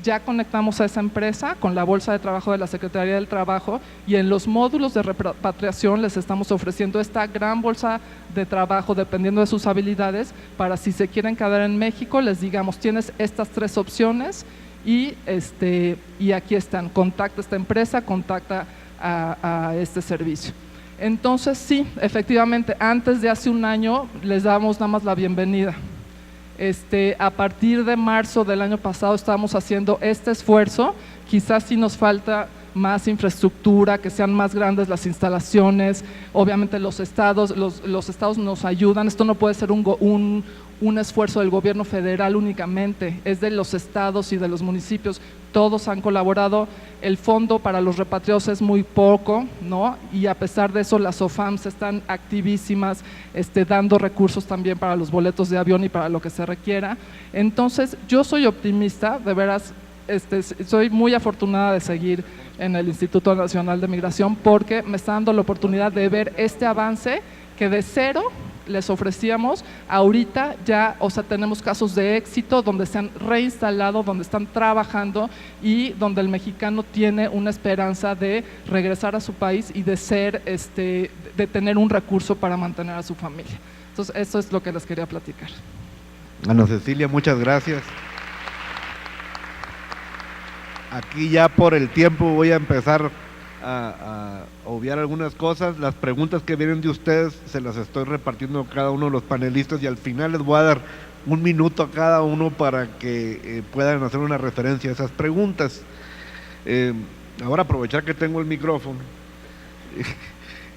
Ya conectamos a esa empresa con la bolsa de trabajo de la Secretaría del Trabajo y en los módulos de repatriación les estamos ofreciendo esta gran bolsa de trabajo dependiendo de sus habilidades para si se quieren quedar en México, les digamos, tienes estas 3 opciones y aquí están, contacta a esta empresa, contacta a este servicio. Entonces sí, efectivamente, antes de hace un año les damos nada más la bienvenida. A partir de marzo del año pasado estábamos haciendo este esfuerzo, quizás sí nos falta más infraestructura, que sean más grandes las instalaciones, obviamente los estados nos ayudan, esto no puede ser un esfuerzo del gobierno federal únicamente, es de los estados y de los municipios, todos han colaborado, el fondo para los repatriados es muy poco, ¿no? Y a pesar de eso las OFAMs están activísimas, dando recursos también para los boletos de avión y para lo que se requiera. Entonces yo soy optimista, de veras, soy muy afortunada de seguir en el Instituto Nacional de Migración porque me está dando la oportunidad de ver este avance que de cero les ofrecíamos, ahorita ya, o sea, tenemos casos de éxito donde se han reinstalado, donde están trabajando y donde el mexicano tiene una esperanza de regresar a su país y de ser, de tener un recurso para mantener a su familia. Entonces, eso es lo que les quería platicar. Ana Cecilia, muchas gracias. Aquí ya por el tiempo voy a empezar a obviar algunas cosas. Las preguntas que vienen de ustedes se las estoy repartiendo a cada uno de los panelistas y al final les voy a dar 1 minuto a cada uno para que puedan hacer una referencia a esas preguntas. Ahora aprovechar que tengo el micrófono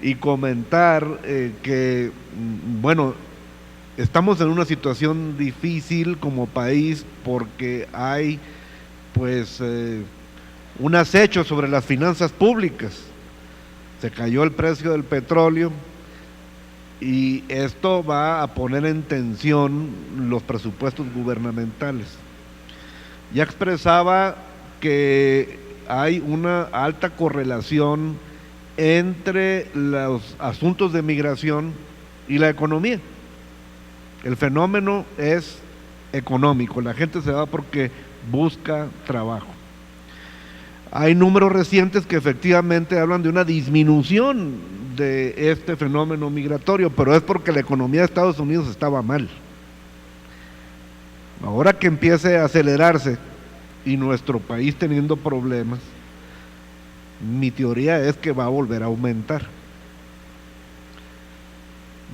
y comentar que, bueno, estamos en una situación difícil como país porque hay pues un acecho sobre las finanzas públicas. Se cayó el precio del petróleo y esto va a poner en tensión los presupuestos gubernamentales. Ya expresaba que hay una alta correlación entre los asuntos de migración y la economía. El fenómeno es económico, la gente se va porque busca trabajo. Hay números recientes que efectivamente hablan de una disminución de este fenómeno migratorio, pero es porque la economía de Estados Unidos estaba mal. Ahora que empiece a acelerarse y nuestro país teniendo problemas, mi teoría es que va a volver a aumentar.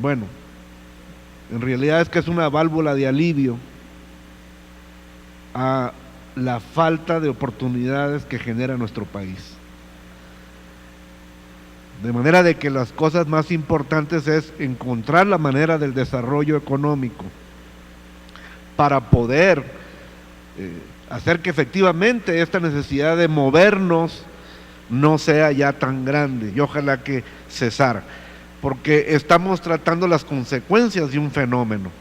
Bueno, en realidad es que es una válvula de alivio a la falta de oportunidades que genera nuestro país. De manera de que las cosas más importantes es encontrar la manera del desarrollo económico para poder hacer que efectivamente esta necesidad de movernos no sea ya tan grande y ojalá que cesara, porque estamos tratando las consecuencias de un fenómeno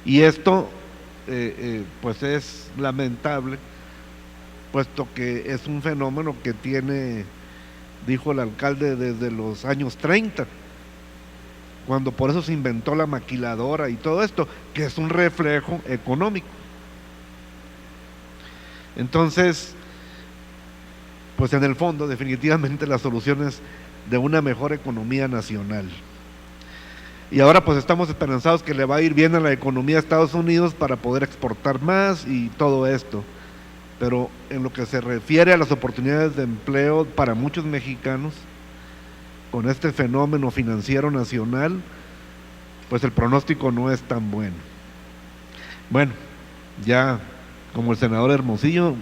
y esto pues es lamentable, puesto que es un fenómeno que tiene, dijo el alcalde, desde los años 30, cuando por eso se inventó la maquiladora y todo esto, que es un reflejo económico. Entonces, pues en el fondo definitivamente la solución es de una mejor economía nacional. Y ahora pues estamos esperanzados que le va a ir bien a la economía de Estados Unidos para poder exportar más y todo esto. Pero en lo que se refiere a las oportunidades de empleo para muchos mexicanos, con este fenómeno financiero nacional, pues el pronóstico no es tan bueno. Bueno, ya como el senador Hermosillo,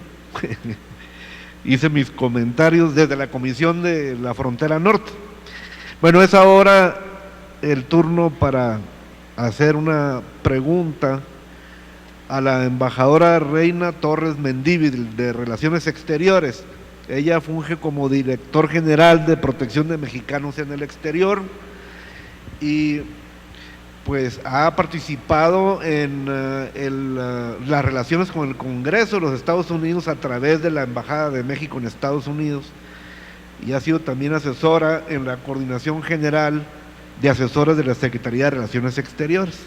hice mis comentarios desde la Comisión de la Frontera Norte. Bueno, es ahora el turno para hacer una pregunta a la embajadora Reina Torres Mendívil de Relaciones Exteriores. Ella funge como director general de Protección de Mexicanos en el Exterior y pues ha participado en las relaciones con el Congreso de los Estados Unidos a través de la Embajada de México en Estados Unidos y ha sido también asesora en la Coordinación General de Asesores de la Secretaría de Relaciones Exteriores.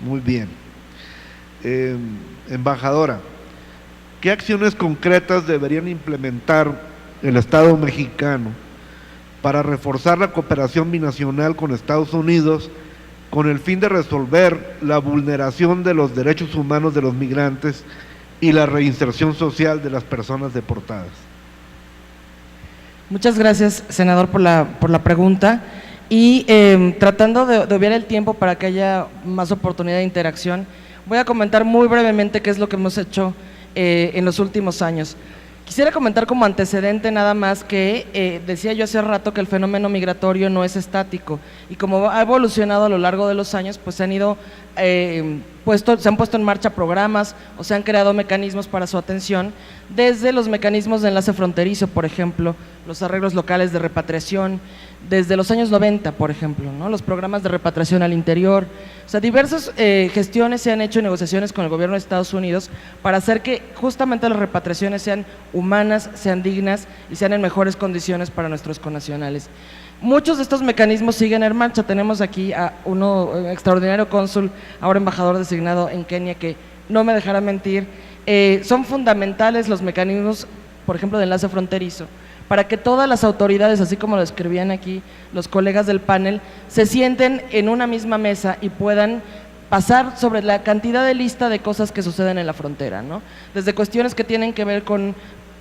Muy bien. Embajadora, ¿qué acciones concretas deberían implementar el Estado mexicano para reforzar la cooperación binacional con Estados Unidos con el fin de resolver la vulneración de los derechos humanos de los migrantes y la reinserción social de las personas deportadas? Muchas gracias, senador, por la pregunta. Y tratando de obviar el tiempo para que haya más oportunidad de interacción, voy a comentar muy brevemente qué es lo que hemos hecho en los últimos años. Quisiera comentar como antecedente nada más que decía yo hace rato que el fenómeno migratorio no es estático y como ha evolucionado a lo largo de los años, pues se han puesto en marcha programas o se han creado mecanismos para su atención, desde los mecanismos de enlace fronterizo, por ejemplo, los arreglos locales de repatriación, desde los años 90, por ejemplo, ¿no? Los programas de repatriación al interior, o sea, diversas gestiones se han hecho en negociaciones con el gobierno de Estados Unidos para hacer que justamente las repatriaciones sean humanas, sean dignas y sean en mejores condiciones para nuestros connacionales. Muchos de estos mecanismos siguen en marcha. Tenemos aquí a un extraordinario cónsul, ahora embajador designado en Kenia, que no me dejará mentir. Son fundamentales los mecanismos, por ejemplo, de enlace fronterizo, para que todas las autoridades, así como lo escribían aquí los colegas del panel, se sienten en una misma mesa y puedan pasar sobre la cantidad de lista de cosas que suceden en la frontera, ¿no? Desde cuestiones que tienen que ver con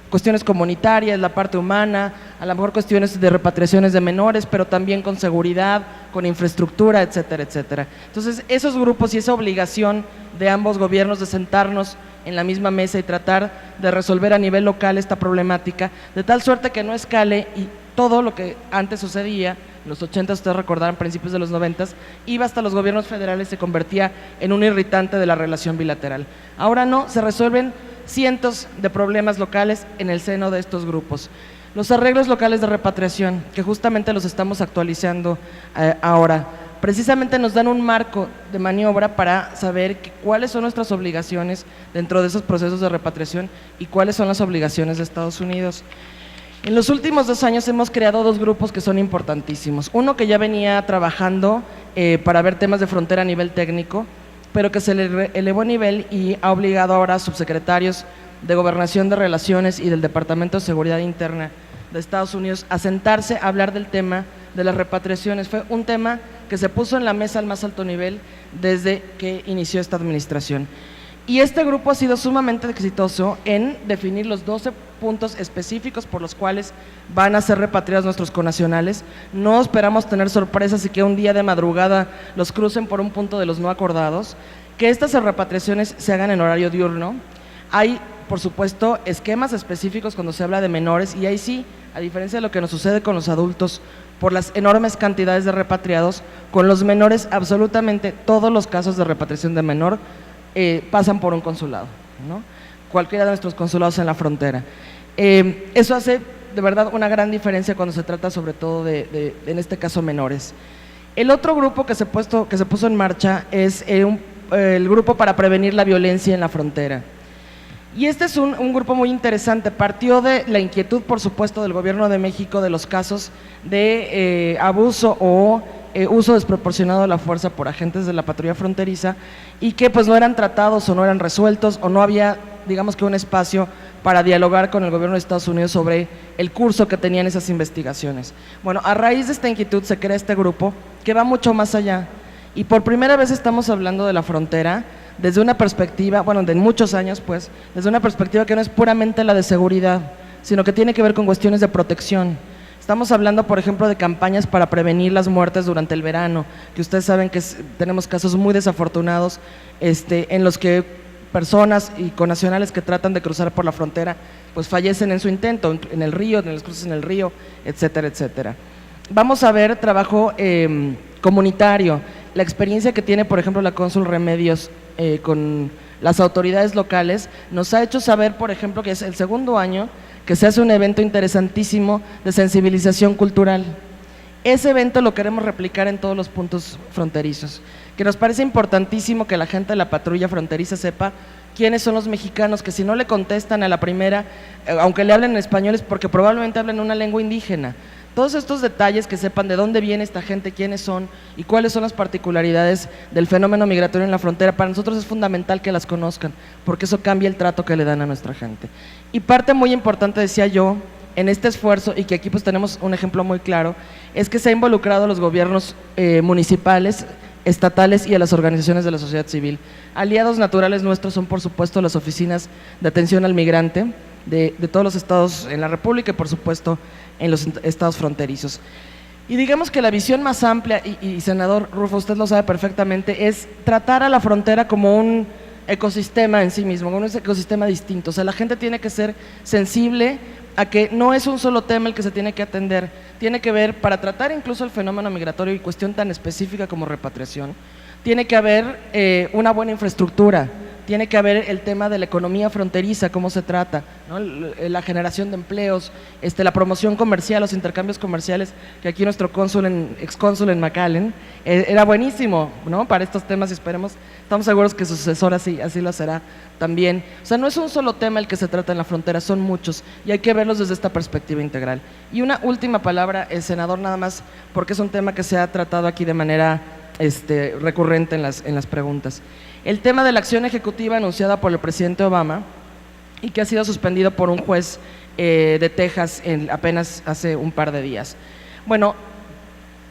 cuestiones comunitarias, la parte humana, a lo mejor cuestiones de repatriaciones de menores, pero también con seguridad, con infraestructura, etcétera, etcétera. Entonces, esos grupos y esa obligación de ambos gobiernos de sentarnos en la misma mesa y tratar de resolver a nivel local esta problemática, de tal suerte que no escale y todo lo que antes sucedía, en los 80, ustedes recordarán, principios de los 90, iba hasta los gobiernos federales, se convertía en un irritante de la relación bilateral. Ahora no, se resuelven cientos de problemas locales en el seno de estos grupos. Los arreglos locales de repatriación, que justamente los estamos actualizando ahora, precisamente nos dan un marco de maniobra para saber cuáles son nuestras obligaciones dentro de esos procesos de repatriación y cuáles son las obligaciones de Estados Unidos. En los últimos 2 años hemos creado 2 grupos que son importantísimos. Uno que ya venía trabajando para ver temas de frontera a nivel técnico, pero que se le elevó a nivel y ha obligado ahora a subsecretarios de Gobernación de Relaciones y del Departamento de Seguridad Interna de Estados Unidos a sentarse a hablar del tema de las repatriaciones. Fue un tema que se puso en la mesa al más alto nivel desde que inició esta administración. Y este grupo ha sido sumamente exitoso en definir los 12 puntos específicos por los cuales van a ser repatriados nuestros connacionales. No esperamos tener sorpresas y que un día de madrugada los crucen por un punto de los no acordados, que estas repatriaciones se hagan en horario diurno. Hay, por supuesto, esquemas específicos cuando se habla de menores y ahí sí, a diferencia de lo que nos sucede con los adultos, por las enormes cantidades de repatriados, con los menores absolutamente todos los casos de repatriación de menor pasan por un consulado, ¿no? Cualquiera de nuestros consulados en la frontera. Eso hace de verdad una gran diferencia cuando se trata sobre todo en este caso, menores. El otro grupo que se puso en marcha es el grupo para prevenir la violencia en la frontera. Y este es un grupo muy interesante, partió de la inquietud, por supuesto, del Gobierno de México de los casos de abuso o uso desproporcionado de la fuerza por agentes de la patrulla fronteriza y que pues no eran tratados o no eran resueltos o no había, digamos que un espacio para dialogar con el gobierno de Estados Unidos sobre el curso que tenían esas investigaciones. Bueno, a raíz de esta inquietud se crea este grupo que va mucho más allá y por primera vez estamos hablando de la frontera desde una perspectiva, bueno, de muchos años pues, desde una perspectiva que no es puramente la de seguridad, sino que tiene que ver con cuestiones de protección. Estamos hablando, por ejemplo, de campañas para prevenir las muertes durante el verano, que ustedes saben que tenemos casos muy desafortunados en los que personas y connacionales que tratan de cruzar por la frontera, pues fallecen en su intento, en el río, en los cruces en el río, etcétera, etcétera. vamos a ver trabajo comunitario, la experiencia que tiene, por ejemplo, la cónsul Remedios con las autoridades locales, nos ha hecho saber, por ejemplo, que es el segundo año que se hace un evento interesantísimo de sensibilización cultural. Ese evento lo queremos replicar en todos los puntos fronterizos, que nos parece importantísimo que la gente de la patrulla fronteriza sepa quiénes son los mexicanos, que si no le contestan a la primera, aunque le hablen en español, es porque probablemente hablen una lengua indígena. Todos estos detalles, que sepan de dónde viene esta gente, quiénes son y cuáles son las particularidades del fenómeno migratorio en la frontera, para nosotros es fundamental que las conozcan, porque eso cambia el trato que le dan a nuestra gente. Y parte muy importante, decía yo, en este esfuerzo, y que aquí pues tenemos un ejemplo muy claro, es que se ha involucrado a los gobiernos municipales, estatales y a las organizaciones de la sociedad civil. Aliados naturales nuestros son, por supuesto, las oficinas de atención al migrante de todos los estados en la República y, por supuesto, en los estados fronterizos. Y digamos que la visión más amplia, y senador Rufo, usted lo sabe perfectamente, es tratar a la frontera como un ecosistema en sí mismo, como un ecosistema distinto. O sea, la gente tiene que ser sensible a que no es un solo tema el que se tiene que atender, tiene que ver, para tratar incluso el fenómeno migratorio y cuestión tan específica como repatriación, tiene que haber una buena infraestructura, tiene que haber el tema de la economía fronteriza, cómo se trata, ¿no? La generación de empleos, la promoción comercial, los intercambios comerciales, que aquí nuestro excónsul en McAllen era buenísimo, ¿no? Para estos temas, y estamos seguros que su sucesor así lo será también. O sea, no es un solo tema el que se trata en la frontera, son muchos, y hay que verlos desde esta perspectiva integral. Y una última palabra, senador, nada más, porque es un tema que se ha tratado aquí de manera recurrente en las preguntas. El tema de la acción ejecutiva anunciada por el presidente Obama y que ha sido suspendido por un juez de Texas apenas hace un par de días. Bueno,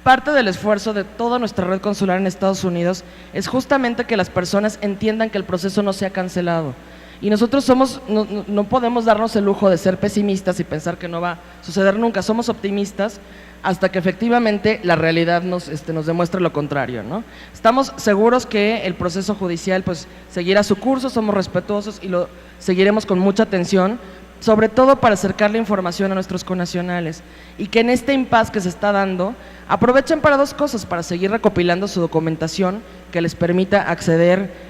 parte del esfuerzo de toda nuestra red consular en Estados Unidos es justamente que las personas entiendan que el proceso no se ha cancelado. Y nosotros no podemos darnos el lujo de ser pesimistas y pensar que no va a suceder nunca. Somos optimistas hasta que efectivamente la realidad nos demuestre lo contrario, ¿no? Estamos seguros que el proceso judicial pues seguirá su curso, somos respetuosos y lo seguiremos con mucha atención, sobre todo para acercar la información a nuestros connacionales, y que en este impasse que se está dando aprovechen para dos cosas: para seguir recopilando su documentación que les permita acceder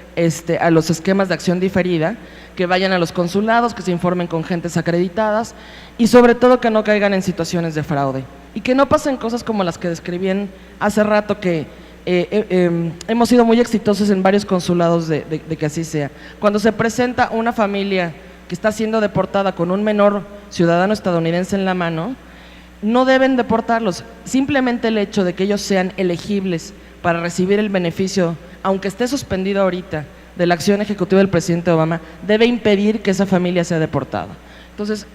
a los esquemas de acción diferida, que vayan a los consulados, que se informen con gentes acreditadas y sobre todo que no caigan en situaciones de fraude y que no pasen cosas como las que describían hace rato, que hemos sido muy exitosos en varios consulados de que así sea. Cuando se presenta una familia que está siendo deportada con un menor ciudadano estadounidense en la mano, no deben deportarlos. Simplemente el hecho de que ellos sean elegibles para recibir el beneficio, aunque esté suspendido ahorita, de la acción ejecutiva del presidente Obama, debe impedir que esa familia sea deportada. Entonces,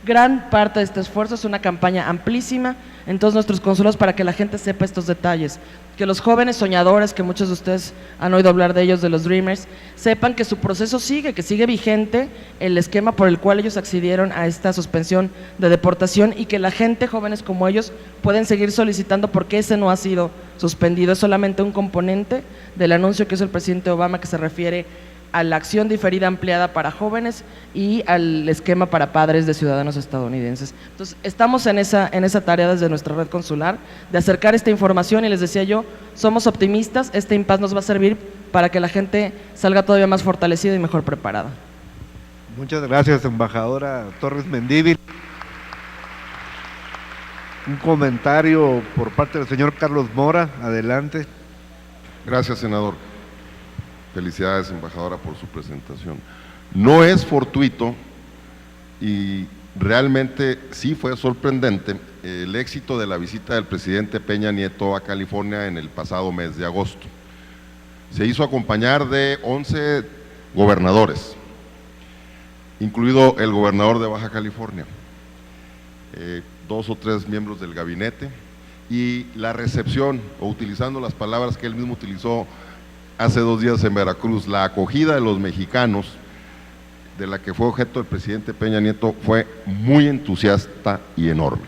gran parte de este esfuerzo es una campaña amplísima en todos nuestros consulados para que la gente sepa estos detalles, que los jóvenes soñadores, que muchos de ustedes han oído hablar de ellos, de los Dreamers, sepan que su proceso sigue, que sigue vigente el esquema por el cual ellos accedieron a esta suspensión de deportación, y que la gente, jóvenes como ellos, pueden seguir solicitando porque ese no ha sido suspendido, es solamente un componente del anuncio que hizo el presidente Obama, que se refiere a la acción diferida ampliada para jóvenes y al esquema para padres de ciudadanos estadounidenses. Entonces, estamos en esa tarea desde nuestra red consular, de acercar esta información, y les decía yo, somos optimistas, este impasse nos va a servir para que la gente salga todavía más fortalecida y mejor preparada. Muchas gracias, embajadora Torres Mendívil. Un comentario por parte del señor Carlos Mora, adelante. Gracias, senador. Felicidades, embajadora, por su presentación. No es fortuito y realmente sí fue sorprendente el éxito de la visita del presidente Peña Nieto a California en el pasado mes de agosto. Se hizo acompañar de 11 gobernadores, incluido el gobernador de Baja California, 2 o 3 miembros del gabinete, y la recepción, o utilizando las palabras que él mismo utilizó hace 2 días en Veracruz, la acogida de los mexicanos, de la que fue objeto el presidente Peña Nieto, fue muy entusiasta y enorme.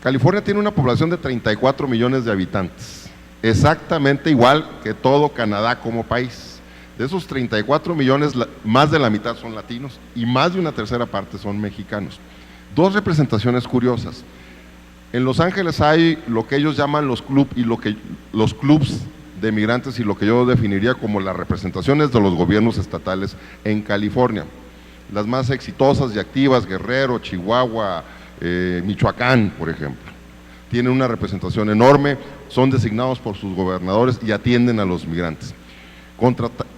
California tiene una población de 34 millones de habitantes, exactamente igual que todo Canadá como país. De esos 34 millones, más de la mitad son latinos y más de una tercera parte son mexicanos. 2 representaciones curiosas. En Los Ángeles hay lo que ellos llaman los clubs de migrantes y lo que yo definiría como las representaciones de los gobiernos estatales en California. Las más exitosas y activas, Guerrero, Chihuahua, Michoacán, por ejemplo. Tienen una representación enorme, son designados por sus gobernadores y atienden a los migrantes.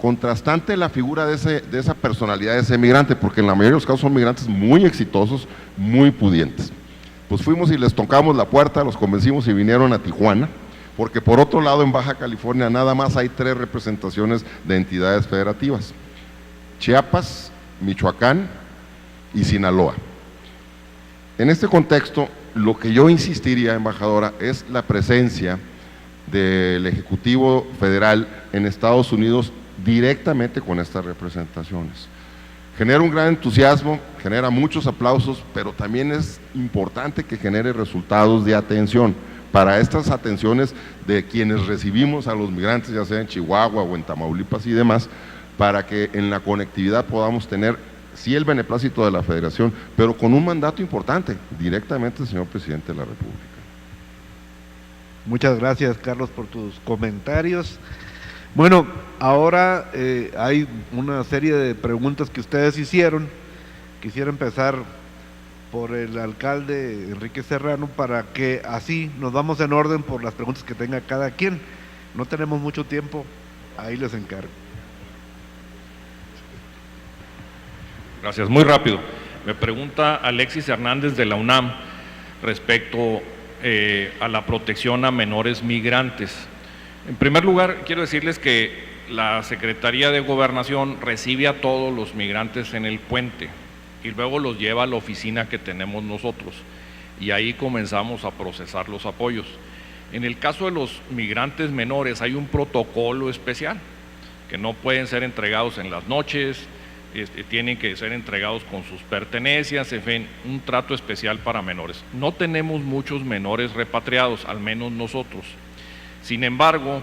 Contrastante la figura de esa personalidad de ese migrante, porque en la mayoría de los casos son migrantes muy exitosos, muy pudientes. Pues fuimos y les tocamos la puerta, los convencimos y vinieron a Tijuana, porque por otro lado en Baja California nada más hay 3 representaciones de entidades federativas: Chiapas, Michoacán y Sinaloa. En este contexto, lo que yo insistiría, embajadora, es la presencia del Ejecutivo Federal en Estados Unidos directamente con estas representaciones. Genera un gran entusiasmo, genera muchos aplausos, pero también es importante que genere resultados de atención para estas atenciones de quienes recibimos a los migrantes, ya sea en Chihuahua o en Tamaulipas y demás, para que en la conectividad podamos tener, sí, el beneplácito de la Federación, pero con un mandato importante, directamente del señor Presidente de la República. Muchas gracias, Carlos, por tus comentarios. Bueno, ahora hay una serie de preguntas que ustedes hicieron. Quisiera empezar por el alcalde Enrique Serrano para que así nos vamos en orden por las preguntas que tenga cada quien. No tenemos mucho tiempo, ahí les encargo. Gracias, muy rápido. Me pregunta Alexis Hernández de la UNAM respecto a la protección a menores migrantes. En primer lugar, quiero decirles que la Secretaría de Gobernación recibe a todos los migrantes en el puente y luego los lleva a la oficina que tenemos nosotros y ahí comenzamos a procesar los apoyos. En el caso de los migrantes menores hay un protocolo especial que no pueden ser entregados en las noches, tienen que ser entregados con sus pertenencias, en fin, un trato especial para menores. No tenemos muchos menores repatriados, al menos nosotros. Sin embargo,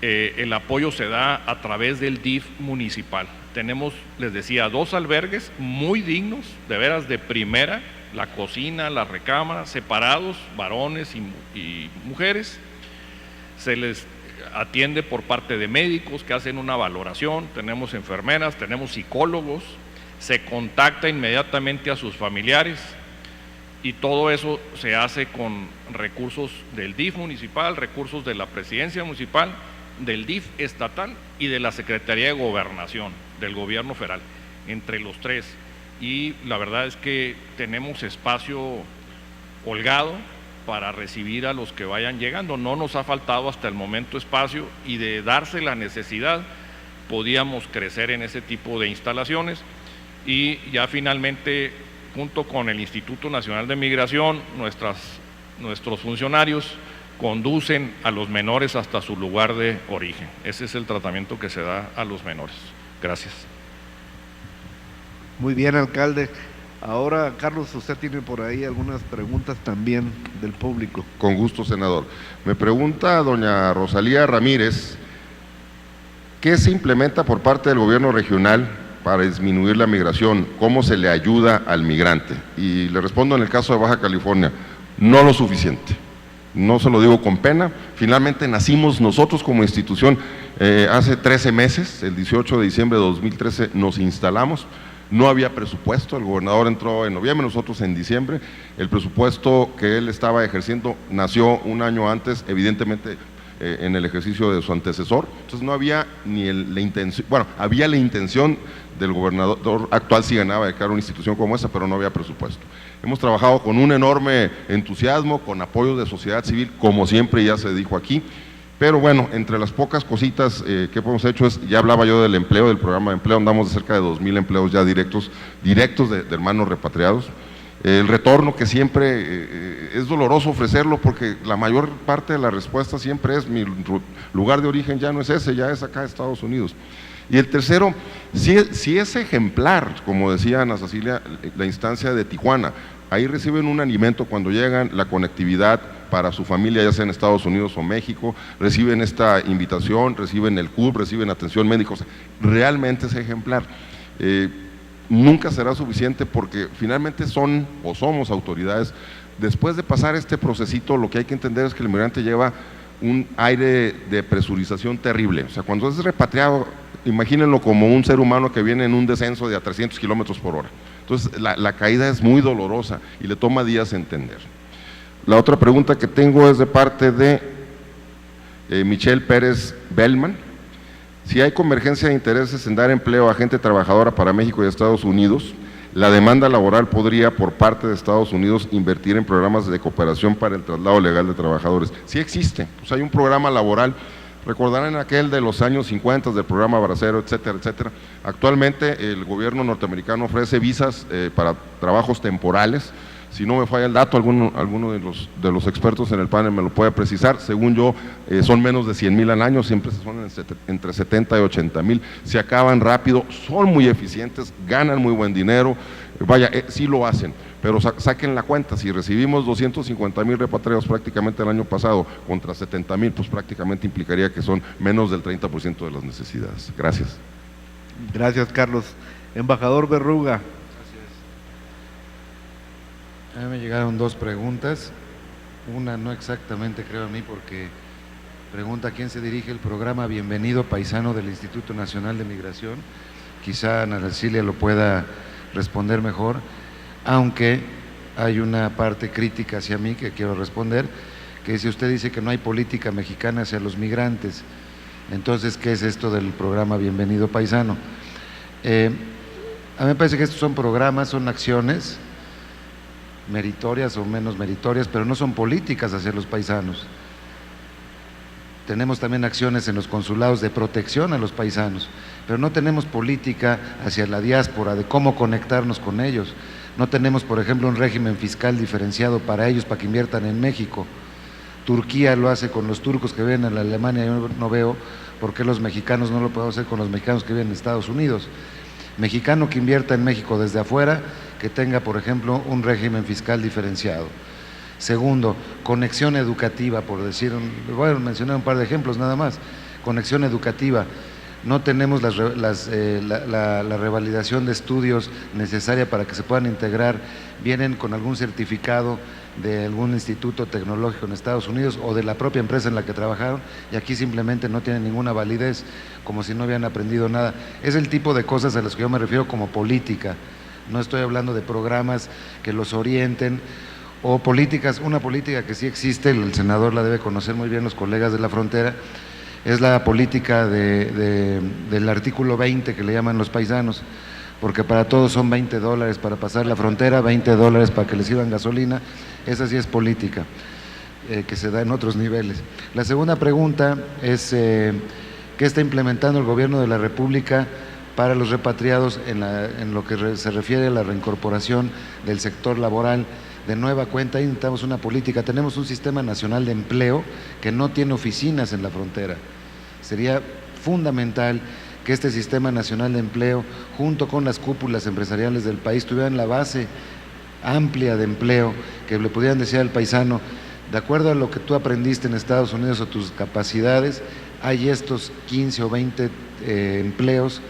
el apoyo se da a través del DIF municipal. Tenemos, les decía, 2 albergues muy dignos, de veras de primera, la cocina, la recámara, separados, varones y mujeres. Se les atiende por parte de médicos que hacen una valoración, tenemos enfermeras, tenemos psicólogos, se contacta inmediatamente a sus familiares y todo eso se hace con recursos del DIF municipal, recursos de la presidencia municipal, del DIF estatal y de la Secretaría de Gobernación, del gobierno federal, entre los 3. Y la verdad es que tenemos espacio holgado para recibir a los que vayan llegando. No nos ha faltado hasta el momento espacio y de darse la necesidad podíamos crecer en ese tipo de instalaciones y ya finalmente junto con el Instituto Nacional de Migración nuestros funcionarios conducen a los menores hasta su lugar de origen. Ese es el tratamiento que se da a los menores. Gracias. Muy bien, alcalde. Ahora, Carlos, usted tiene por ahí algunas preguntas también del público. Con gusto, senador. Me pregunta doña Rosalía Ramírez, ¿qué se implementa por parte del gobierno regional para disminuir la migración? ¿Cómo se le ayuda al migrante? Y le respondo en el caso de Baja California, no lo suficiente. No se lo digo con pena, finalmente nacimos nosotros como institución hace 13 meses, el 18 de diciembre de 2013 nos instalamos, no había presupuesto, el gobernador entró en noviembre, nosotros en diciembre, el presupuesto que él estaba ejerciendo nació un año antes, evidentemente en el ejercicio de su antecesor, entonces no había ni la intención, bueno, había la intención del gobernador actual si ganaba de crear una institución como esa, pero no había presupuesto. Hemos trabajado con un enorme entusiasmo, con apoyo de sociedad civil, como siempre ya se dijo aquí, pero bueno, entre las pocas cositas que hemos hecho es, ya hablaba yo del empleo, del programa de empleo, andamos de cerca de 2,000 empleos ya directos de hermanos repatriados. El retorno que siempre es doloroso ofrecerlo porque la mayor parte de la respuesta siempre es mi lugar de origen ya no es ese, ya es acá Estados Unidos. Y el tercero, si es ejemplar, como decía Ana Cecilia, la instancia de Tijuana, ahí reciben un alimento cuando llegan, la conectividad para su familia, ya sea en Estados Unidos o México, reciben esta invitación, reciben el CUB, reciben atención médica, o sea, realmente es ejemplar. Nunca será suficiente porque finalmente son o somos autoridades Después de pasar este procesito, lo que hay que entender es que el migrante lleva un aire de presurización terrible. O sea, cuando es repatriado, imagínenlo como un ser humano que viene en un descenso de a 300 kilómetros por hora. Entonces, la caída es muy dolorosa y le toma días entender. La otra pregunta que tengo es de parte de Michelle Pérez Bellman. Si hay convergencia de intereses en dar empleo a gente trabajadora para México y Estados Unidos, la demanda laboral podría, por parte de Estados Unidos, invertir en programas de cooperación para el traslado legal de trabajadores. Sí existe, pues hay un programa laboral, recordarán aquel de los años 50, del programa Bracero, etcétera, etcétera. Actualmente el gobierno norteamericano ofrece visas para trabajos temporales. Si no me falla el dato, alguno de los expertos en el panel me lo puede precisar. Según yo, son menos de 100,000 al año, siempre son entre 70 y 80,000, se acaban rápido, son muy eficientes, ganan muy buen dinero, vaya, sí lo hacen, pero saquen la cuenta, si recibimos 250,000 repatriados prácticamente el año pasado, contra 70,000, pues prácticamente implicaría que son menos del 30% de las necesidades. Gracias. Gracias, Carlos. Embajador Berruga. A mí me llegaron dos preguntas, una no exactamente creo a mí porque pregunta a quién se dirige el programa Bienvenido Paisano del Instituto Nacional de Migración, quizá Ana Cecilia lo pueda responder mejor, aunque hay una parte crítica hacia mí que quiero responder, que dice, usted dice que no hay política mexicana hacia los migrantes, entonces ¿qué es esto del programa Bienvenido Paisano? A mí me parece que estos son programas, son acciones meritorias o menos meritorias, pero no son políticas hacia los paisanos. Tenemos también acciones en los consulados de protección a los paisanos, pero no tenemos política hacia la diáspora de cómo conectarnos con ellos. No tenemos, por ejemplo, un régimen fiscal diferenciado para ellos, para que inviertan en México. Turquía lo hace con los turcos que viven en la Alemania, yo no veo por qué los mexicanos no lo podemos hacer con los mexicanos que viven en Estados Unidos. Mexicano que invierta en México desde afuera, que tenga, por ejemplo, un régimen fiscal diferenciado. Segundo, conexión educativa, por decir, voy a mencionar un par de ejemplos nada más. Conexión educativa, no tenemos la revalidación de estudios necesaria para que se puedan integrar, vienen con algún certificado de algún instituto tecnológico en Estados Unidos o de la propia empresa en la que trabajaron y aquí simplemente no tienen ninguna validez, como si no habían aprendido nada. Es el tipo de cosas a las que yo me refiero como política. No estoy hablando de programas que los orienten o políticas. Una política que sí existe, el senador la debe conocer muy bien, los colegas de la frontera, es la política del artículo 20 que le llaman los paisanos, porque para todos son $20 para pasar la frontera, $20 para que les sirvan gasolina. Esa sí es política que se da en otros niveles. La segunda pregunta es ¿qué está implementando el gobierno de la República para los repatriados en lo que se refiere a la reincorporación del sector laboral? De nueva cuenta, ahí necesitamos una política. Tenemos un sistema nacional de empleo que no tiene oficinas en la frontera. Sería fundamental que este sistema nacional de empleo, junto con las cúpulas empresariales del país, tuvieran la base amplia de empleo, que le pudieran decir al paisano, de acuerdo a lo que tú aprendiste en Estados Unidos o tus capacidades, hay estos 15 o 20 empleos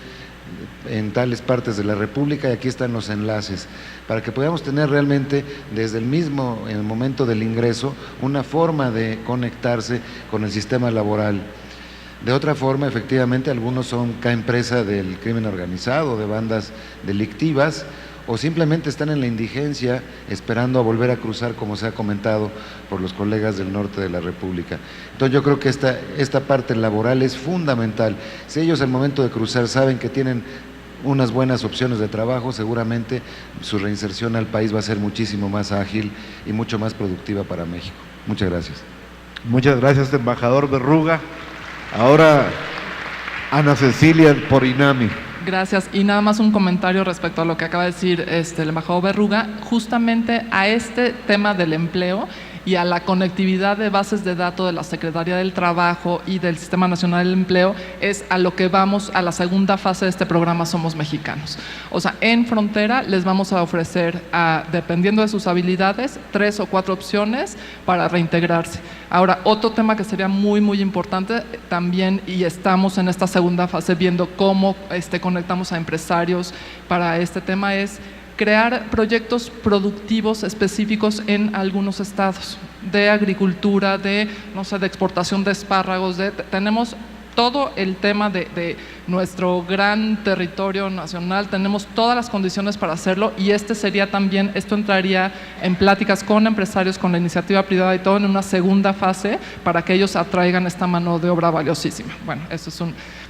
en tales partes de la República y aquí están los enlaces, para que podamos tener realmente desde en el momento del ingreso, una forma de conectarse con el sistema laboral. De otra forma, efectivamente, algunos caen presa del crimen organizado, de bandas delictivas, o simplemente están en la indigencia esperando a volver a cruzar, como se ha comentado por los colegas del norte de la República. Entonces yo creo que esta parte laboral es fundamental. Si ellos al momento de cruzar saben que tienen unas buenas opciones de trabajo, seguramente su reinserción al país va a ser muchísimo más ágil y mucho más productiva para México. Muchas gracias. Muchas gracias, embajador Berruga. Ahora, Ana Cecilia por INAMI. Gracias. Y nada más un comentario respecto a lo que acaba de decir el embajador Berruga, justamente a este tema del empleo y a la conectividad de bases de datos de la Secretaría del Trabajo y del Sistema Nacional del Empleo, es a lo que vamos a la segunda fase de este programa Somos Mexicanos. O sea, en frontera les vamos a ofrecer, dependiendo de sus habilidades, 3 o 4 opciones para reintegrarse. Ahora, otro tema que sería muy, muy importante también, y estamos en esta segunda fase viendo cómo conectamos a empresarios para este tema, es crear proyectos productivos específicos en algunos estados, de agricultura, de, no sé, de exportación de espárragos, tenemos todo el tema de nuestro gran territorio nacional, tenemos todas las condiciones para hacerlo y esto entraría en pláticas con empresarios, con la iniciativa privada y todo en una segunda fase para que ellos atraigan esta mano de obra valiosísima. Bueno, eso es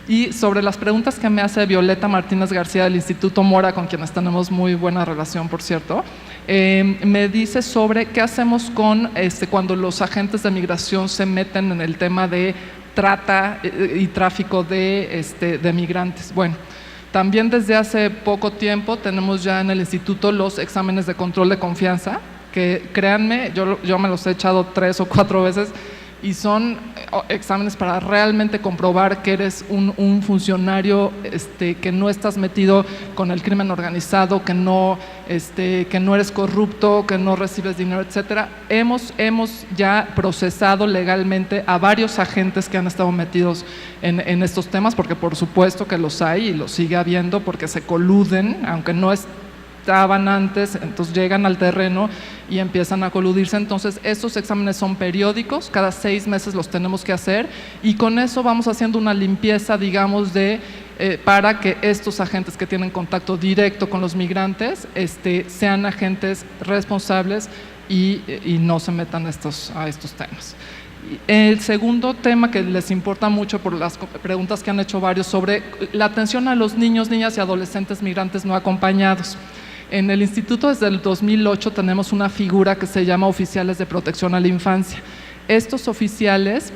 Y sobre las preguntas que me hace Violeta Martínez García del Instituto Mora, con quienes tenemos muy buena relación, por cierto, me dice sobre qué hacemos con cuando los agentes de migración se meten en el tema de trata y tráfico de migrantes. Bueno, también desde hace poco tiempo tenemos ya en el instituto los exámenes de control de confianza, que créanme, yo me los he echado 3 o 4 veces y son exámenes para realmente comprobar que eres un funcionario que no estás metido con el crimen organizado, que no eres corrupto, que no recibes dinero, etcétera. Hemos ya procesado legalmente a varios agentes que han estado metidos en estos temas, porque por supuesto que los hay y los sigue habiendo porque se coluden, aunque no estaban antes, entonces llegan al terreno y empiezan a coludirse. Entonces estos exámenes son periódicos, cada 6 meses los tenemos que hacer y con eso vamos haciendo una limpieza, digamos, para que estos agentes que tienen contacto directo con los migrantes sean agentes responsables y no se metan a estos temas. El segundo tema que les importa mucho por las preguntas que han hecho varios sobre la atención a los niños, niñas y adolescentes migrantes no acompañados. En el instituto desde el 2008 tenemos una figura que se llama oficiales de protección a la infancia. Estos oficiales,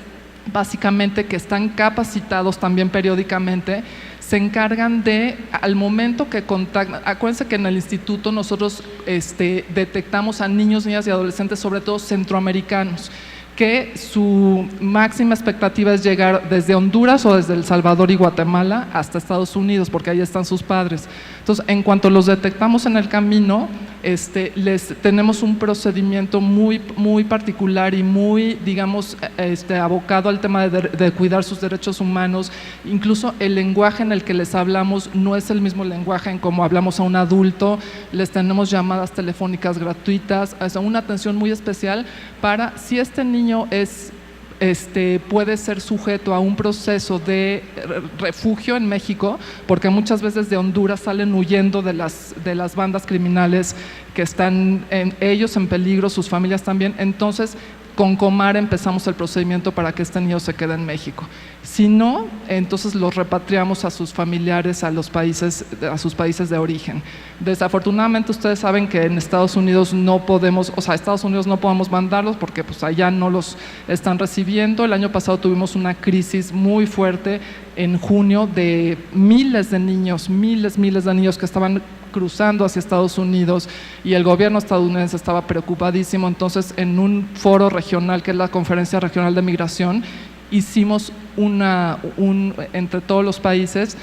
básicamente, que están capacitados también periódicamente, se encargan al momento que contactan, acuérdense que en el instituto nosotros detectamos a niños, niñas y adolescentes, sobre todo centroamericanos, que su máxima expectativa es llegar desde Honduras o desde El Salvador y Guatemala hasta Estados Unidos, porque ahí están sus padres. Entonces, en cuanto los detectamos en el camino, les tenemos un procedimiento muy, muy particular y muy, digamos, abocado al tema de cuidar sus derechos humanos. Incluso el lenguaje en el que les hablamos no es el mismo lenguaje en como hablamos a un adulto. Les tenemos llamadas telefónicas gratuitas, o sea, una atención muy especial para si este niño puede ser sujeto a un proceso de refugio en México, porque muchas veces de Honduras salen huyendo de las bandas criminales que están ellos en peligro, sus familias también. Entonces, con Comar empezamos el procedimiento para que este niño se quede en México. Si no, entonces los repatriamos a sus familiares, a sus países de origen. Desafortunadamente ustedes saben que en Estados Unidos no podemos, a Estados Unidos no podemos mandarlos porque pues allá no los están recibiendo. El año pasado tuvimos una crisis muy fuerte en junio de miles de niños que estaban cruzando hacia Estados Unidos y el gobierno estadounidense estaba preocupadísimo. Entonces, en un foro regional, que es la Conferencia Regional de Migración, hicimos entre todos los países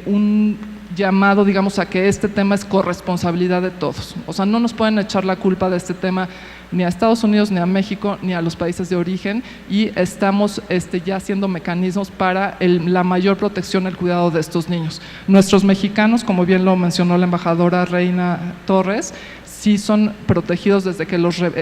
un llamado, digamos, a que este tema es corresponsabilidad de todos. O sea, no nos pueden echar la culpa de este tema ni a Estados Unidos, ni a México, ni a los países de origen, y estamos ya haciendo mecanismos para la mayor protección y el cuidado de estos niños. Nuestros mexicanos, como bien lo mencionó la embajadora Reina Torres, sí son protegidos desde que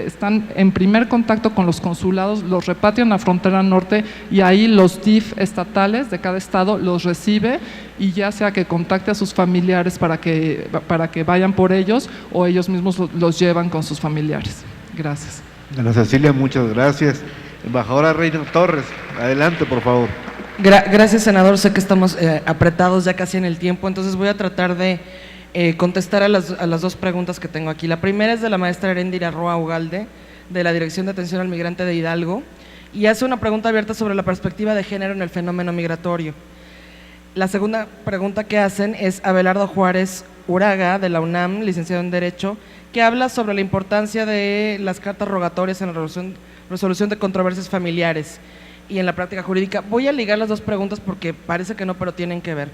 están en primer contacto con los consulados, los repatrian a frontera norte y ahí los DIF estatales de cada estado los recibe y ya sea que contacte a sus familiares para que vayan por ellos o ellos mismos los llevan con sus familiares. Gracias. Ana Cecilia, muchas gracias. Embajadora Reina Torres, adelante, por favor. Gracias, senador. Sé que estamos apretados ya casi en el tiempo, entonces voy a tratar de contestar a las 2 preguntas que tengo aquí. La primera es de la maestra Eréndira Roa Ugalde, de la Dirección de Atención al Migrante de Hidalgo, y hace una pregunta abierta sobre la perspectiva de género en el fenómeno migratorio. La segunda pregunta que hacen es Abelardo Juárez Uraga, de la UNAM, licenciado en Derecho, que habla sobre la importancia de las cartas rogatorias en la resolución de controversias familiares y en la práctica jurídica. Voy a ligar las 2 preguntas porque parece que no, pero tienen que ver.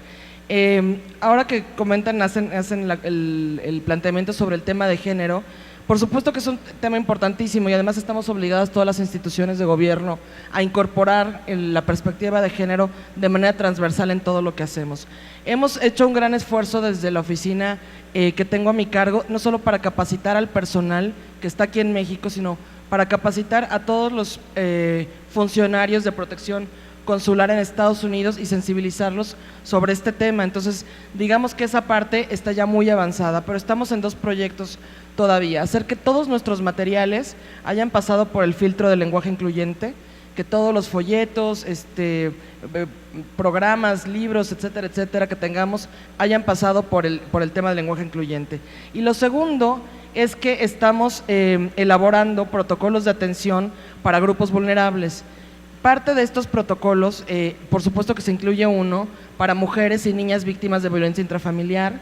Ahora que comentan, hacen el planteamiento sobre el tema de género, Por supuesto que es un tema importantísimo y además estamos obligadas todas las instituciones de gobierno a incorporar la perspectiva de género de manera transversal en todo lo que hacemos. Hemos hecho un gran esfuerzo desde la oficina que tengo a mi cargo, no solo para capacitar al personal que está aquí en México, sino para capacitar a todos los funcionarios de protección consular en Estados Unidos y sensibilizarlos sobre este tema. Entonces, digamos que esa parte está ya muy avanzada, pero estamos en 2 proyectos todavía: hacer que todos nuestros materiales hayan pasado por el filtro del lenguaje incluyente, que todos los folletos, programas, libros, etcétera, etcétera, que tengamos hayan pasado por el tema del lenguaje incluyente. Y lo segundo es que estamos elaborando protocolos de atención para grupos vulnerables. Parte de estos protocolos, por supuesto que se incluye uno para mujeres y niñas víctimas de violencia intrafamiliar,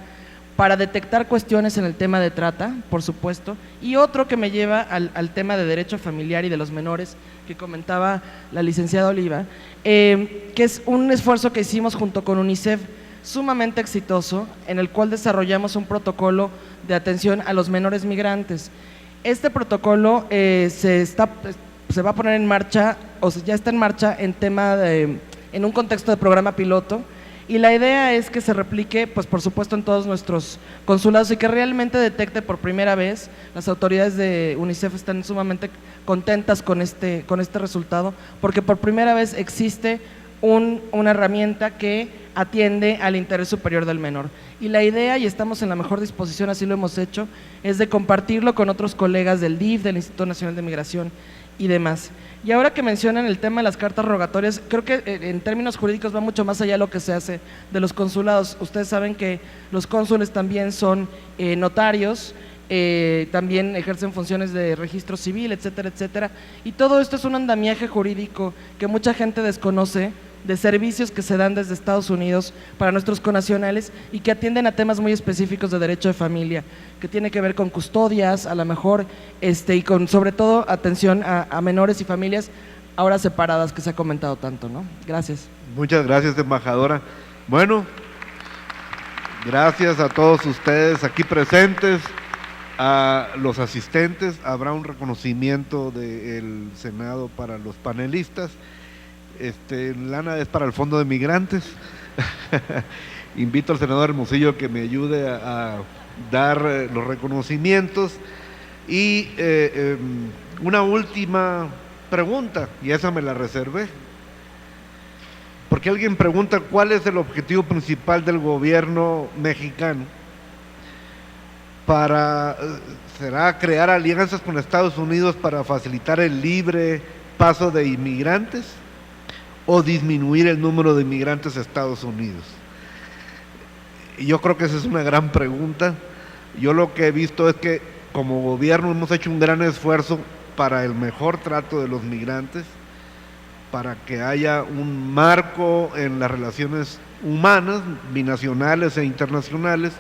para detectar cuestiones en el tema de trata, por supuesto, y otro que me lleva al tema de derecho familiar y de los menores, que comentaba la licenciada Oliva, que es un esfuerzo que hicimos junto con UNICEF sumamente exitoso, en el cual desarrollamos un protocolo de atención a los menores migrantes. Este protocolo se va a poner en marcha, o sea, ya está en marcha en un contexto de programa piloto, y la idea es que se replique, pues por supuesto, en todos nuestros consulados y que realmente detecte por primera vez. Las autoridades de UNICEF están sumamente contentas con este resultado, porque por primera vez existe una herramienta que atiende al interés superior del menor. Y la idea, y estamos en la mejor disposición, así lo hemos hecho, es de compartirlo con otros colegas del DIF, del Instituto Nacional de Migración y demás. Y ahora que mencionan el tema de las cartas rogatorias, creo que en términos jurídicos va mucho más allá de lo que se hace de los consulados. Ustedes saben que los cónsules también son notarios, también ejercen funciones de registro civil, etcétera, etcétera. Y todo esto es un andamiaje jurídico que mucha gente desconoce, de servicios que se dan desde Estados Unidos para nuestros connacionales y que atienden a temas muy específicos de derecho de familia, que tiene que ver con custodias, a lo mejor, y con sobre todo atención a menores y familias ahora separadas, que se ha comentado tanto, ¿no? Gracias. Muchas gracias, embajadora. Bueno, gracias a todos ustedes aquí presentes, a los asistentes. Habrá un reconocimiento del Senado para los panelistas. Lana es para el Fondo de Migrantes. Invito al senador Hermosillo que me ayude a dar los reconocimientos. Y una última pregunta, y esa me la reservé, porque alguien pregunta cuál es el objetivo principal del gobierno mexicano. ¿Será crear alianzas con Estados Unidos para facilitar el libre paso de inmigrantes o disminuir el número de inmigrantes a Estados Unidos? Y yo creo que esa es una gran pregunta. Yo lo que he visto es que como gobierno hemos hecho un gran esfuerzo para el mejor trato de los migrantes, para que haya un marco en las relaciones humanas, binacionales e internacionales,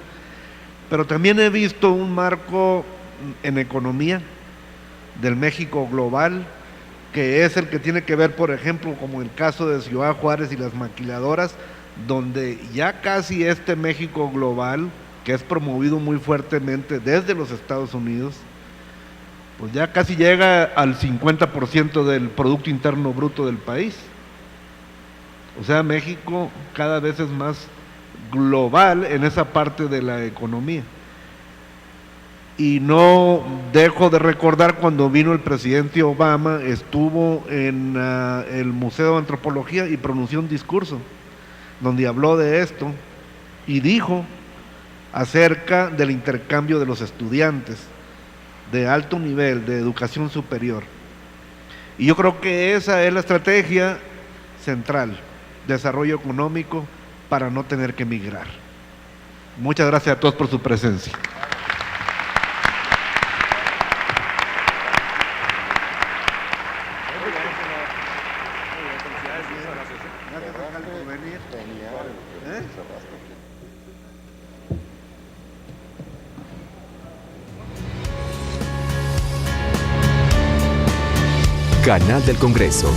pero también he visto un marco en economía del México global, que es el que tiene que ver, por ejemplo, como el caso de Ciudad Juárez y las maquiladoras, donde ya casi este México global, que es promovido muy fuertemente desde los Estados Unidos, pues ya casi llega al 50% del Producto Interno Bruto del país. O sea, México cada vez es más global en esa parte de la economía. Y no dejo de recordar cuando vino el presidente Obama, estuvo en el Museo de Antropología y pronunció un discurso donde habló de esto y dijo acerca del intercambio de los estudiantes de alto nivel, de educación superior. Y yo creo que esa es la estrategia central, desarrollo económico para no tener que emigrar. Muchas gracias a todos por su presencia. Canal del Congreso.